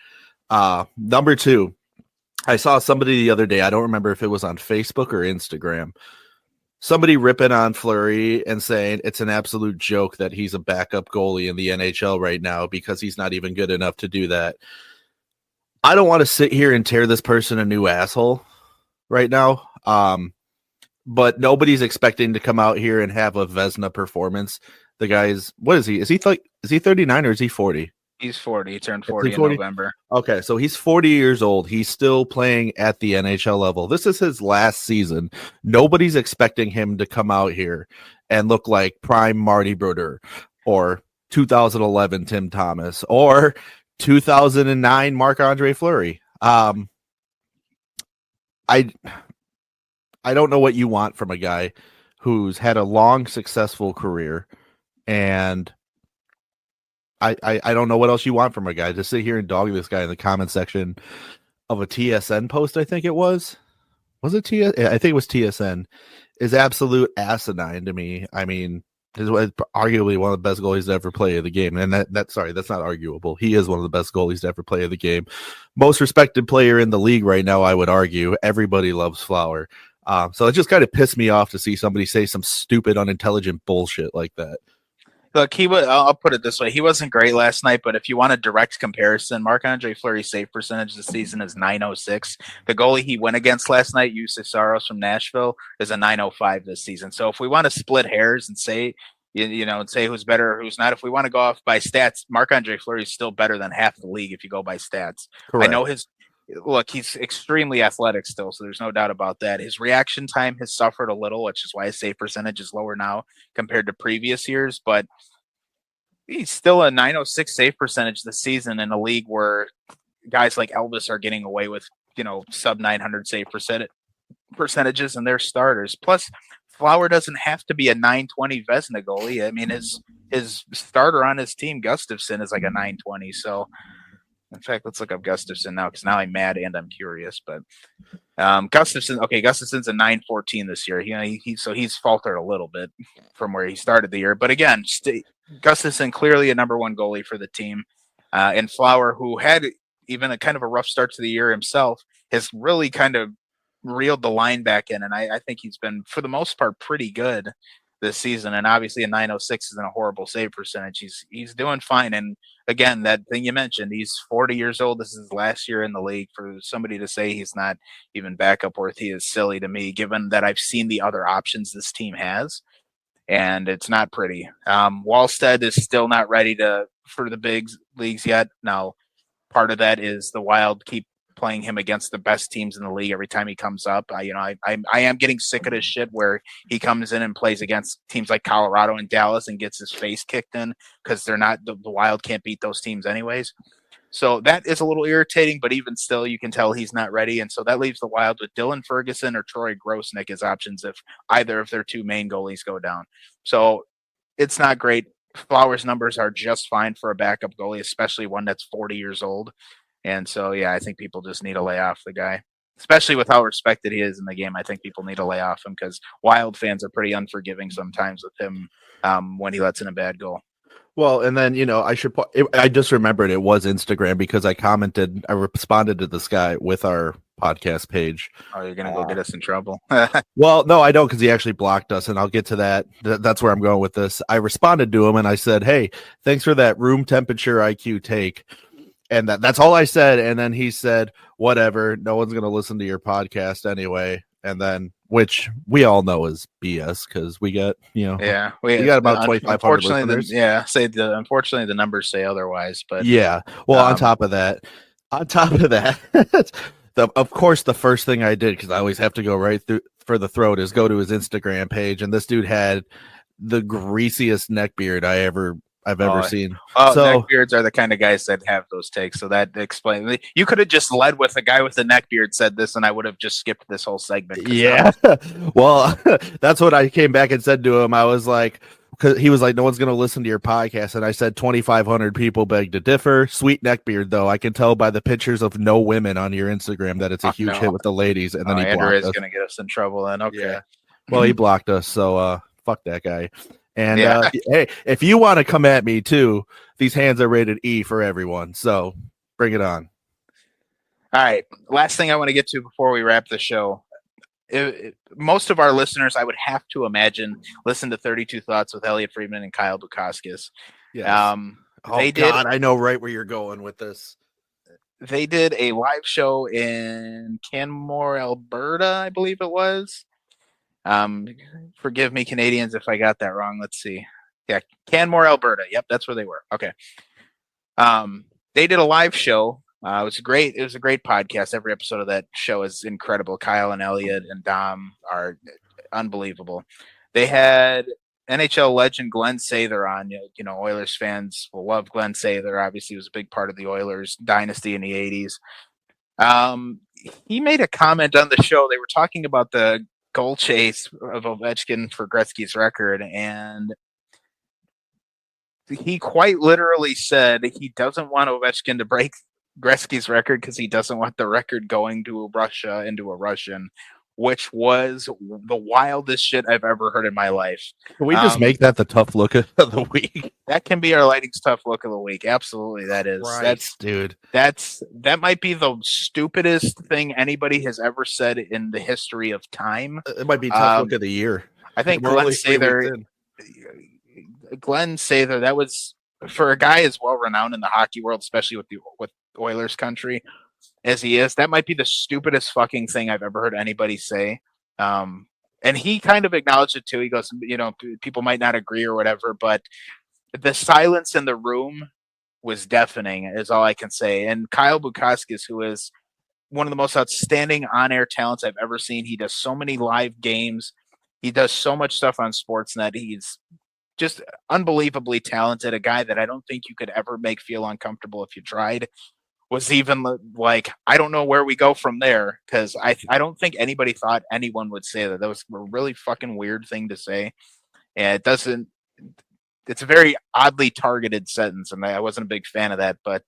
Number 2, I saw somebody the other day, I don't remember if it was on Facebook or Instagram, somebody ripping on Fleury and saying it's an absolute joke that he's a backup goalie in the NHL right now because he's not even good enough to do that. I don't want to sit here and tear this person a new asshole right now. But nobody's expecting to come out here and have a Vezina performance. The guy's, what is he? Is he 39 or is he 40? He's 40. He turned 40 in November. Okay, so he's 40 years old. He's still playing at the NHL level. This is his last season. Nobody's expecting him to come out here and look like prime Marty Brodeur or 2011 Tim Thomas or 2009 Marc-Andre Fleury. I don't know what you want from a guy who's had a long, successful career, and I don't know what else you want from a guy to sit here and dog this guy in the comment section of a TSN post. I think it was it TSN? I think it was TSN. Is absolute asinine to me. I mean, is arguably one of the best goalies to ever play the game, and that's not arguable. He is one of the best goalies to ever play the game. Most respected player in the league right now, I would argue. Everybody loves Flower. So it just kind of pissed me off to see somebody say some stupid, unintelligent bullshit like that. Look, I'll put it this way. He wasn't great last night, but if you want a direct comparison, Marc-Andre Fleury's save percentage this season is .906. The goalie he went against last night, Jussi Saros from Nashville, is a .905 this season. So if we want to split hairs and say, and say who's better or who's not, if we want to go off by stats, Marc-Andre Fleury is still better than half the league if you go by stats. Correct. look, he's extremely athletic still, so there's no doubt about that. His reaction time has suffered a little, which is why his save percentage is lower now compared to previous years, but he's still a 906 save percentage this season in a league where guys like Elvis are getting away with, sub 900 save percentages and they're starters. Plus, Flower doesn't have to be a 920 Vezina goalie. I mean, his starter on his team, Gustafsson, is like a 920. So, in fact, let's look up Gustafsson now because now I'm mad and I'm curious. But Gustafsson's a 914 this year. He's faltered a little bit from where he started the year. But again, Gustafsson clearly a number one goalie for the team, and Flower, who had even a kind of a rough start to the year himself, has really kind of reeled the line back in, and I think he's been, for the most part, pretty good this season. And obviously a 906 isn't a horrible save percentage. He's doing fine. And again, that thing you mentioned, he's 40 years old. This is his last year in the league. For somebody to say he's not even backup worthy is silly to me, given that I've seen the other options this team has, and it's not pretty. Wallstead is still not ready for the big leagues yet. Now, part of that is the Wild keep playing him against the best teams in the league every time he comes up. I am getting sick of this shit where he comes in and plays against teams like Colorado and Dallas and gets his face kicked in because they're not, the Wild can't beat those teams anyways. So that is a little irritating, but even still, you can tell he's not ready. And so that leaves the Wild with Dylan Ferguson or Troy Grosnick as options if either of their two main goalies go down. So it's not great. Flowers' numbers are just fine for a backup goalie, especially one that's 40 years old. And so, yeah, I think people just need to lay off the guy, especially with how respected he is in the game. I think people need to lay off him because Wild fans are pretty unforgiving sometimes with him when he lets in a bad goal. Well, and then, I just remembered it was Instagram because I responded to this guy with our podcast page. Oh, you're going to go get us in trouble? Well, no, I don't, because he actually blocked us, and I'll get to that. That's where I'm going with this. I responded to him, and I said, hey, thanks for that room temperature IQ take. And that's all I said. And then he said, whatever, no one's going to listen to your podcast anyway. And then, which we all know is BS because we got, we got about 2,500 listeners. Unfortunately, the numbers say otherwise. But yeah, well, on top of that, of course, the first thing I did, because I always have to go right through for the throat, is go to his Instagram page. And this dude had the greasiest neckbeard I've ever seen. Oh, so neckbeards are the kind of guys that have those takes. So that explains. You could have just led with a guy with a neckbeard said this, and I would have just skipped this whole segment. Yeah. Well, that's what I came back and said to him. I was like, because he was like, no one's going to listen to your podcast. And I said, 2,500 people beg to differ. Sweet neckbeard, though. I can tell by the pictures of no women on your Instagram that it's a huge hit with the ladies. And then he Andrew blocked us. Is going to get us in trouble then. Okay. Yeah. Well, he blocked us. So fuck that guy. And hey, if you want to come at me too, these hands are rated E for everyone. So bring it on. All right. Last thing I want to get to before we wrap the show. Most of our listeners, I would have to imagine, listen to 32 Thoughts with Elliot Friedman and Kyle Bukauskas. Yes. I know right where you're going with this. They did a live show in Canmore, Alberta, I believe it was. Forgive me, Canadians, if I got that wrong. Let's see. Yeah, Canmore, Alberta. Yep, that's where they were. Okay. They did a live show. It was great. It was a great podcast. Every episode of that show is incredible. Kyle and Elliot and Dom are unbelievable. They had NHL legend Glen Sather on. Oilers fans will love Glen Sather. Obviously, he was a big part of the Oilers dynasty in the 80s. He made a comment on the show. They were talking about the goal chase of Ovechkin for Gretzky's record, and he quite literally said he doesn't want Ovechkin to break Gretzky's record because he doesn't want the record going to Russia into a Russian, which was the wildest shit I've ever heard in my life. Can we just make that the tough look of the week? That can be our Lightning's tough look of the week. Absolutely, that is. That might be the stupidest thing anybody has ever said in the history of time. It might be tough look of the year. I think Glen Sather, that was, for a guy as well renowned in the hockey world, especially with Oilers country as he is, that might be the stupidest fucking thing I've ever heard anybody say. And he kind of acknowledged it too. He goes, people might not agree or whatever, but the silence in the room was deafening, is all I can say. And Kyle Bukauskas, who is one of the most outstanding on-air talents I've ever seen. He does so many live games. He does so much stuff on Sportsnet. He's just unbelievably talented. A guy that I don't think you could ever make feel uncomfortable if you tried. Was even like, I don't know where we go from there, because I don't think anybody thought anyone would say that. That was a really fucking weird thing to say. And it's a very oddly targeted sentence, and I wasn't a big fan of that. But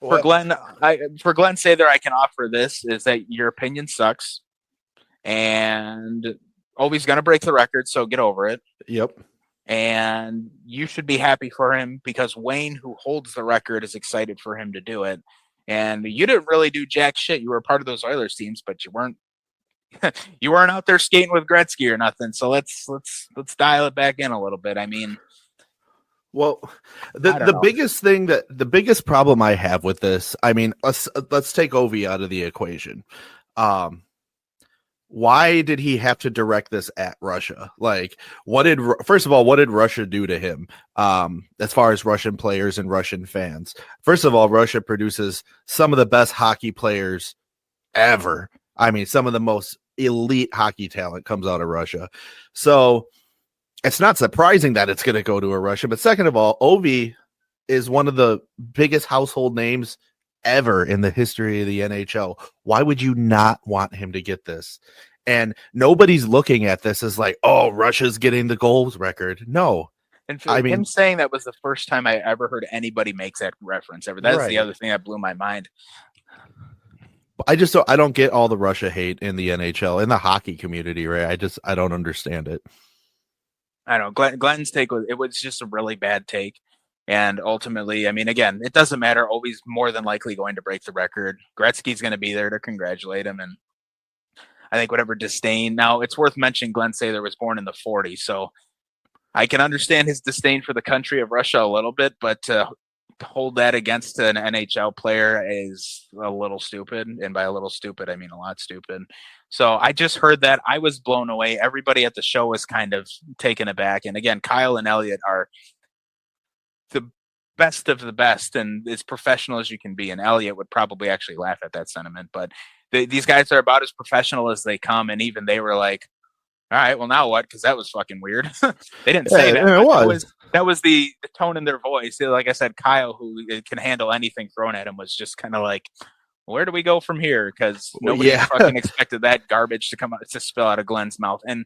for Glen Sather, I can offer this, is that your opinion sucks, and Ovi's going to break the record, so get over it. Yep. And you should be happy for him, because Wayne, who holds the record, is excited for him to do it. And you didn't really do jack shit. You were a part of those Oilers teams, but you weren't out there skating with Gretzky or nothing. So let's dial it back in a little bit. I mean, well, the biggest problem I have with this, I mean, let's take Ovi out of the equation. Why did he have to direct this at Russia? Like, first of all, what did Russia do to him? As far as Russian players and Russian fans, first of all, Russia produces some of the best hockey players ever. I mean, some of the most elite hockey talent comes out of Russia. So it's not surprising that it's going to go to a Russia. But second of all, Ovi is one of the biggest household names ever in the history of the NHL. Why would you not want him to get this? And nobody's looking at this as like, oh, Russia's getting the goals record. No. And him saying that was the first time I ever heard anybody make that reference ever. That's right. The other thing that blew my mind. I don't get all the Russia hate in the NHL, in the hockey community, right? I don't understand it. I don't know. Glenn's take was just a really bad take. And ultimately, I mean, again, it doesn't matter. Ovi's more than likely going to break the record. Gretzky's going to be there to congratulate him. And I think whatever disdain. Now, it's worth mentioning Glen Sather was born in the 40s. So I can understand his disdain for the country of Russia a little bit. But to hold that against an NHL player is a little stupid. And by a little stupid, I mean a lot stupid. So I just heard that. I was blown away. Everybody at the show was kind of taken aback. And again, Kyle and Elliot are the best of the best and as professional as you can be. And Elliot would probably actually laugh at that sentiment, but these guys are about as professional as they come. And even they were like, all right, well, now what? Because that was fucking weird. They didn't say that. That was the tone in their voice. Like I said, Kyle, who can handle anything thrown at him, was just kind of like, where do we go from here? Because nobody fucking expected that garbage to spill out of Glenn's mouth. And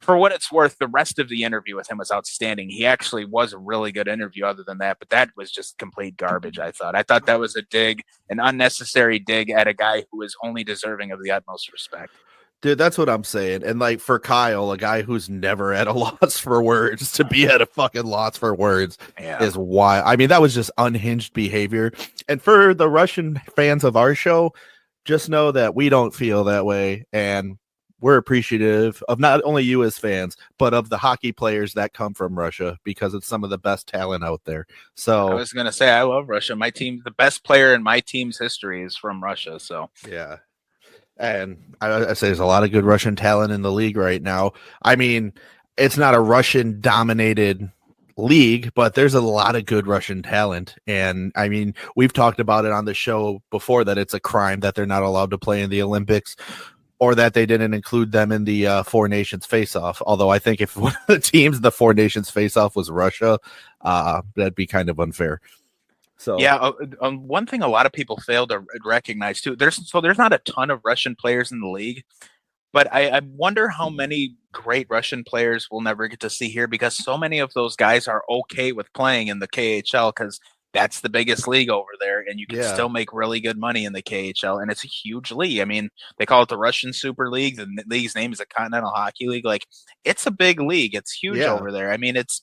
for what it's worth, the rest of the interview with him was outstanding. He actually was a really good interview other than that, but that was just complete garbage, I thought. I thought that was an unnecessary dig at a guy who is only deserving of the utmost respect. Dude, that's what I'm saying. And like for Kyle, a guy who's never at a loss for words, to be at a fucking loss for words is why. I mean, that was just unhinged behavior. And for the Russian fans of our show, just know that we don't feel that way. And we're appreciative of not only you as fans, but of the hockey players that come from Russia, because it's some of the best talent out there. So I was going to say, I love Russia. My team, the best player in my team's history is from Russia. So yeah. And I say there's a lot of good Russian talent in the league right now. I mean, it's not a Russian dominated league, but there's a lot of good Russian talent. And I mean, we've talked about it on the show before that it's a crime that they're not allowed to play in the Olympics, or that they didn't include them in the Four Nations face-off. Although I think if one of the teams, the Four Nations face-off was Russia, that'd be kind of unfair. So yeah, one thing a lot of people fail to recognize too, there's not a ton of Russian players in the league, but I wonder how many great Russian players we'll never get to see here, because so many of those guys are okay with playing in the KHL because that's the biggest league over there, and you can still make really good money in the KHL, and it's a huge league. I mean, they call it the Russian Super League. The league's name is the Continental Hockey League. Like, it's a big league. It's huge over there. I mean, it's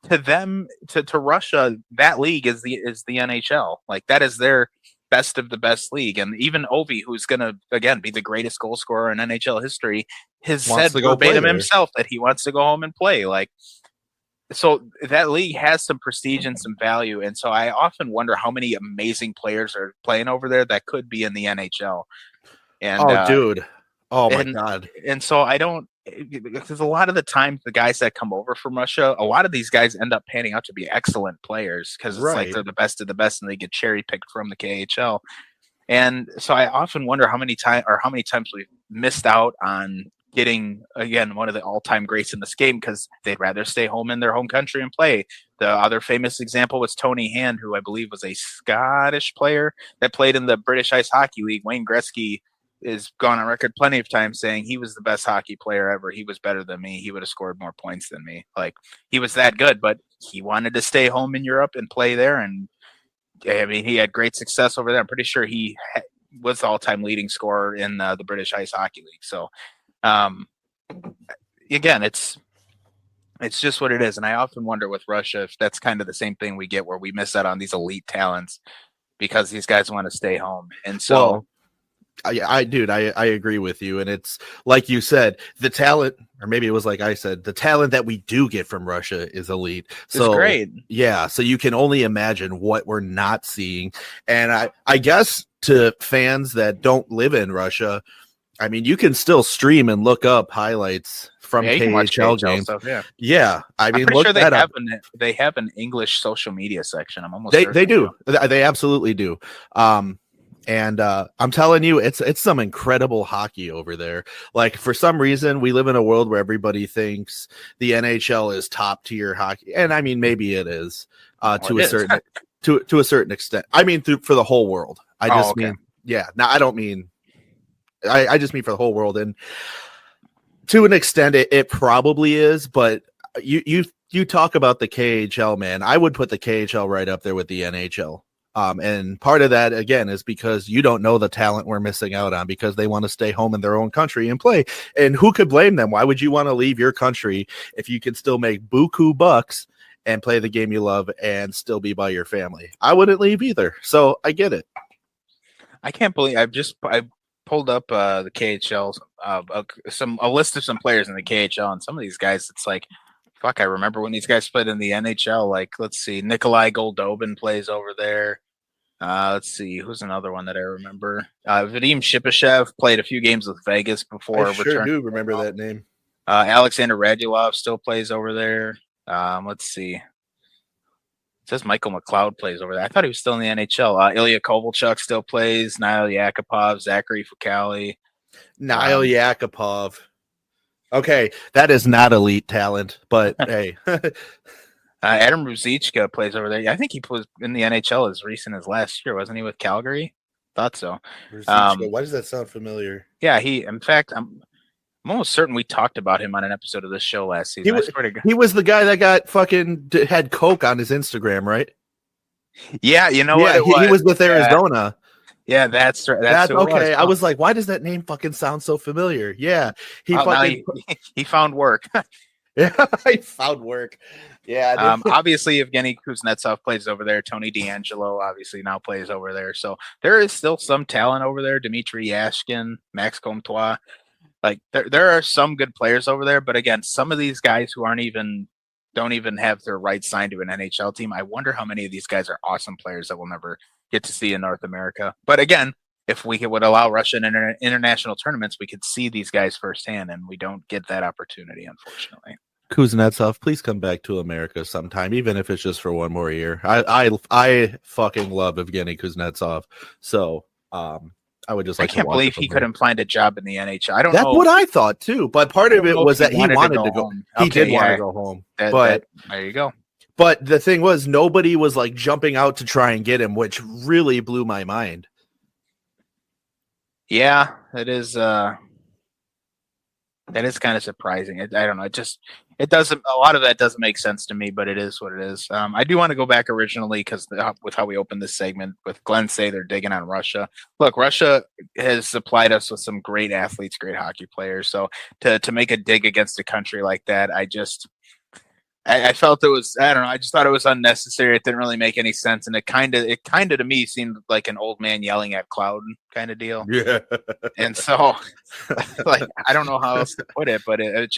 to them, to Russia, that league is the NHL. Like, that is their best of the best league. And even Ovi, who's going to, again, be the greatest goal scorer in NHL history, has said verbatim himself that he wants to go home and play. Like, so that league has some prestige and some value. And so I often wonder how many amazing players are playing over there that could be in the NHL. And dude. Oh my God. And so I don't because a lot of the times the guys that come over from Russia, a lot of these guys end up panning out to be excellent players because it's like they're the best of the best and they get cherry picked from the KHL. And so I often wonder how many times we've missed out on getting, again, one of the all-time greats in this game because they'd rather stay home in their home country and play. The other famous example was Tony Hand, who I believe was a Scottish player that played in the British Ice Hockey League. Wayne Gretzky is gone on record plenty of times saying he was the best hockey player ever. He was better than me. He would have scored more points than me. Like, he was that good, but he wanted to stay home in Europe and play there. And I mean, he had great success over there. I'm pretty sure he was the all-time leading scorer in the British Ice Hockey League. So, again, it's just what it is. And I often wonder with Russia if that's kind of the same thing we get where we miss out on these elite talents because these guys want to stay home. And so, I agree with you. And it's like you said, the talent, or maybe it was like I said, the talent that we do get from Russia is elite. So it's great. Yeah. So you can only imagine what we're not seeing. And I guess to fans that don't live in Russia, I mean, you can still stream and look up highlights from KHL games. Stuff, yeah. I mean, look sure they have an English social media section. I'm almost they do. They absolutely do. And I'm telling you, it's some incredible hockey over there. Like, for some reason, we live in a world where everybody thinks the NHL is top tier hockey, and I mean, maybe it is to a certain extent. I mean, for the whole world. I just mean, yeah. Now, I don't mean. I just mean for the whole world, and to an extent, it probably is. But you talk about the KHL, man. I would put the KHL right up there with the NHL. And part of that, again, is because you don't know the talent we're missing out on because they want to stay home in their own country and play. And who could blame them? Why would you want to leave your country if you can still make buku bucks and play the game you love and still be by your family? I wouldn't leave either. So I get it. I can't believe I pulled up the KHL, a list of some players in the KHL, and some of these guys, it's like, fuck, I remember when these guys played in the NHL. Like, let's see, Nikolai Goldobin plays over there. Let's see, who's another one that I remember? Vadim Shipashev played a few games with Vegas before. I sure do remember that name. Alexander Radulov still plays over there. Let's see. It says Michael McLeod plays over there. I thought he was still in the NHL. Ilya Kovalchuk still plays. Niall Yakupov, Zachary Fukali. Niall Yakupov. Okay, that is not elite talent, but hey. Adam Ruzicka plays over there. I think he was in the NHL as recent as last year, wasn't he, with Calgary? Thought so. Why does that sound familiar? Yeah, in fact, I'm almost certain we talked about him on an episode of this show last season. He was the guy that got had coke on his Instagram, right? Yeah, you know what? He was with Arizona. Yeah, that's right. That's okay. I was like, why does that name fucking sound so familiar? Yeah, he found work. Yeah, he found work. Yeah. Obviously, Evgeny Kuznetsov plays over there. Tony D'Angelo obviously now plays over there. So there is still some talent over there. Dmitry Yashkin, Max Comtois. Like, there are some good players over there. But again, some of these guys who don't even have their rights signed to an NHL team. I wonder how many of these guys are awesome players that we'll never get to see in North America. But again, if we would allow Russian international tournaments, we could see these guys firsthand, and we don't get that opportunity, unfortunately. Kuznetsov, please come back to America sometime, even if it's just for one more year. I fucking love Evgeny Kuznetsov. So I would just like. I can't believe he couldn't find a job in the NHL. I don't know. That's what I thought too. But part of it was that he wanted to go home. He did want to go home. But there you go. But the thing was, nobody was like jumping out to try and get him, which really blew my mind. Yeah, that is kind of surprising. I don't know. It doesn't. A lot of that doesn't make sense to me, but it is what it is. I do want to go back originally because with how we opened this segment with Glen Sather digging on Russia. Look, Russia has supplied us with some great athletes, great hockey players. So to make a dig against a country like that, I felt it was, I don't know, I just thought it was unnecessary. It didn't really make any sense. And it kind of to me seemed like an old man yelling at cloud kind of deal. Yeah. And so, like, I don't know how else to put it, but it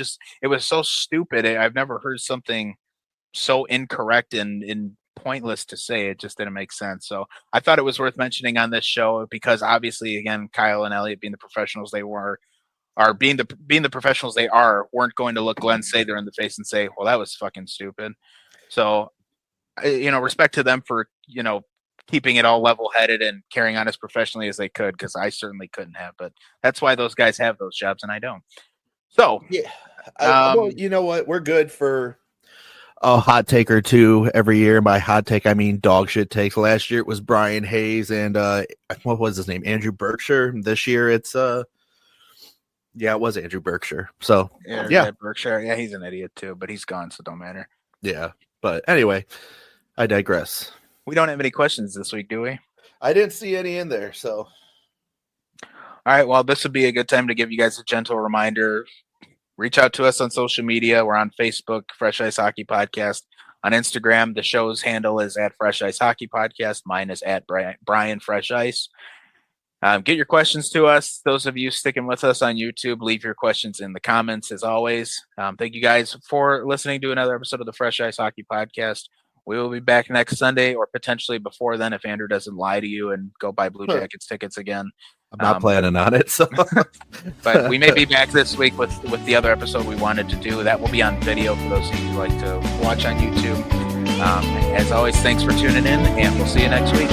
was so stupid. I've never heard something so incorrect and pointless to say. It just didn't make sense. So I thought it was worth mentioning on this show because obviously, again, Kyle and Elliot being the professionals they were, are being the professionals they are, weren't going to look Glen Sather in the face and say, well, that was fucking stupid. So, respect to them for, keeping it all level-headed and carrying on as professionally as they could, because I certainly couldn't have. But that's why those guys have those jobs and I don't. So, yeah. Well, you know what? We're good for a hot take or two every year. By hot take, I mean dog shit takes. Last year it was Brian Hayes and what was his name? Andrew Berkshire. This year it's it was Andrew Berkshire. So yeah, Berkshire. Yeah, he's an idiot too, but he's gone, so it don't matter. Yeah, but anyway, I digress. We don't have any questions this week, do we? I didn't see any in there, so. All right, well, this would be a good time to give you guys a gentle reminder. Reach out to us on social media. We're on Facebook, Fresh Ice Hockey Podcast. On Instagram, the show's handle is at Fresh Ice Hockey Podcast. Mine is at Brian Fresh Ice. Get your questions to us. Those of you sticking with us on YouTube, leave your questions in the comments as always. Thank you guys for listening to another episode of the Fresh Ice Hockey Podcast. We will be back next Sunday or potentially before then if Andrew doesn't lie to you and go buy Blue Jackets tickets again. I'm not planning on it. So. But we may be back this week with the other episode we wanted to do. That will be on video for those of you who like to watch on YouTube. As always, thanks for tuning in, and we'll see you next week.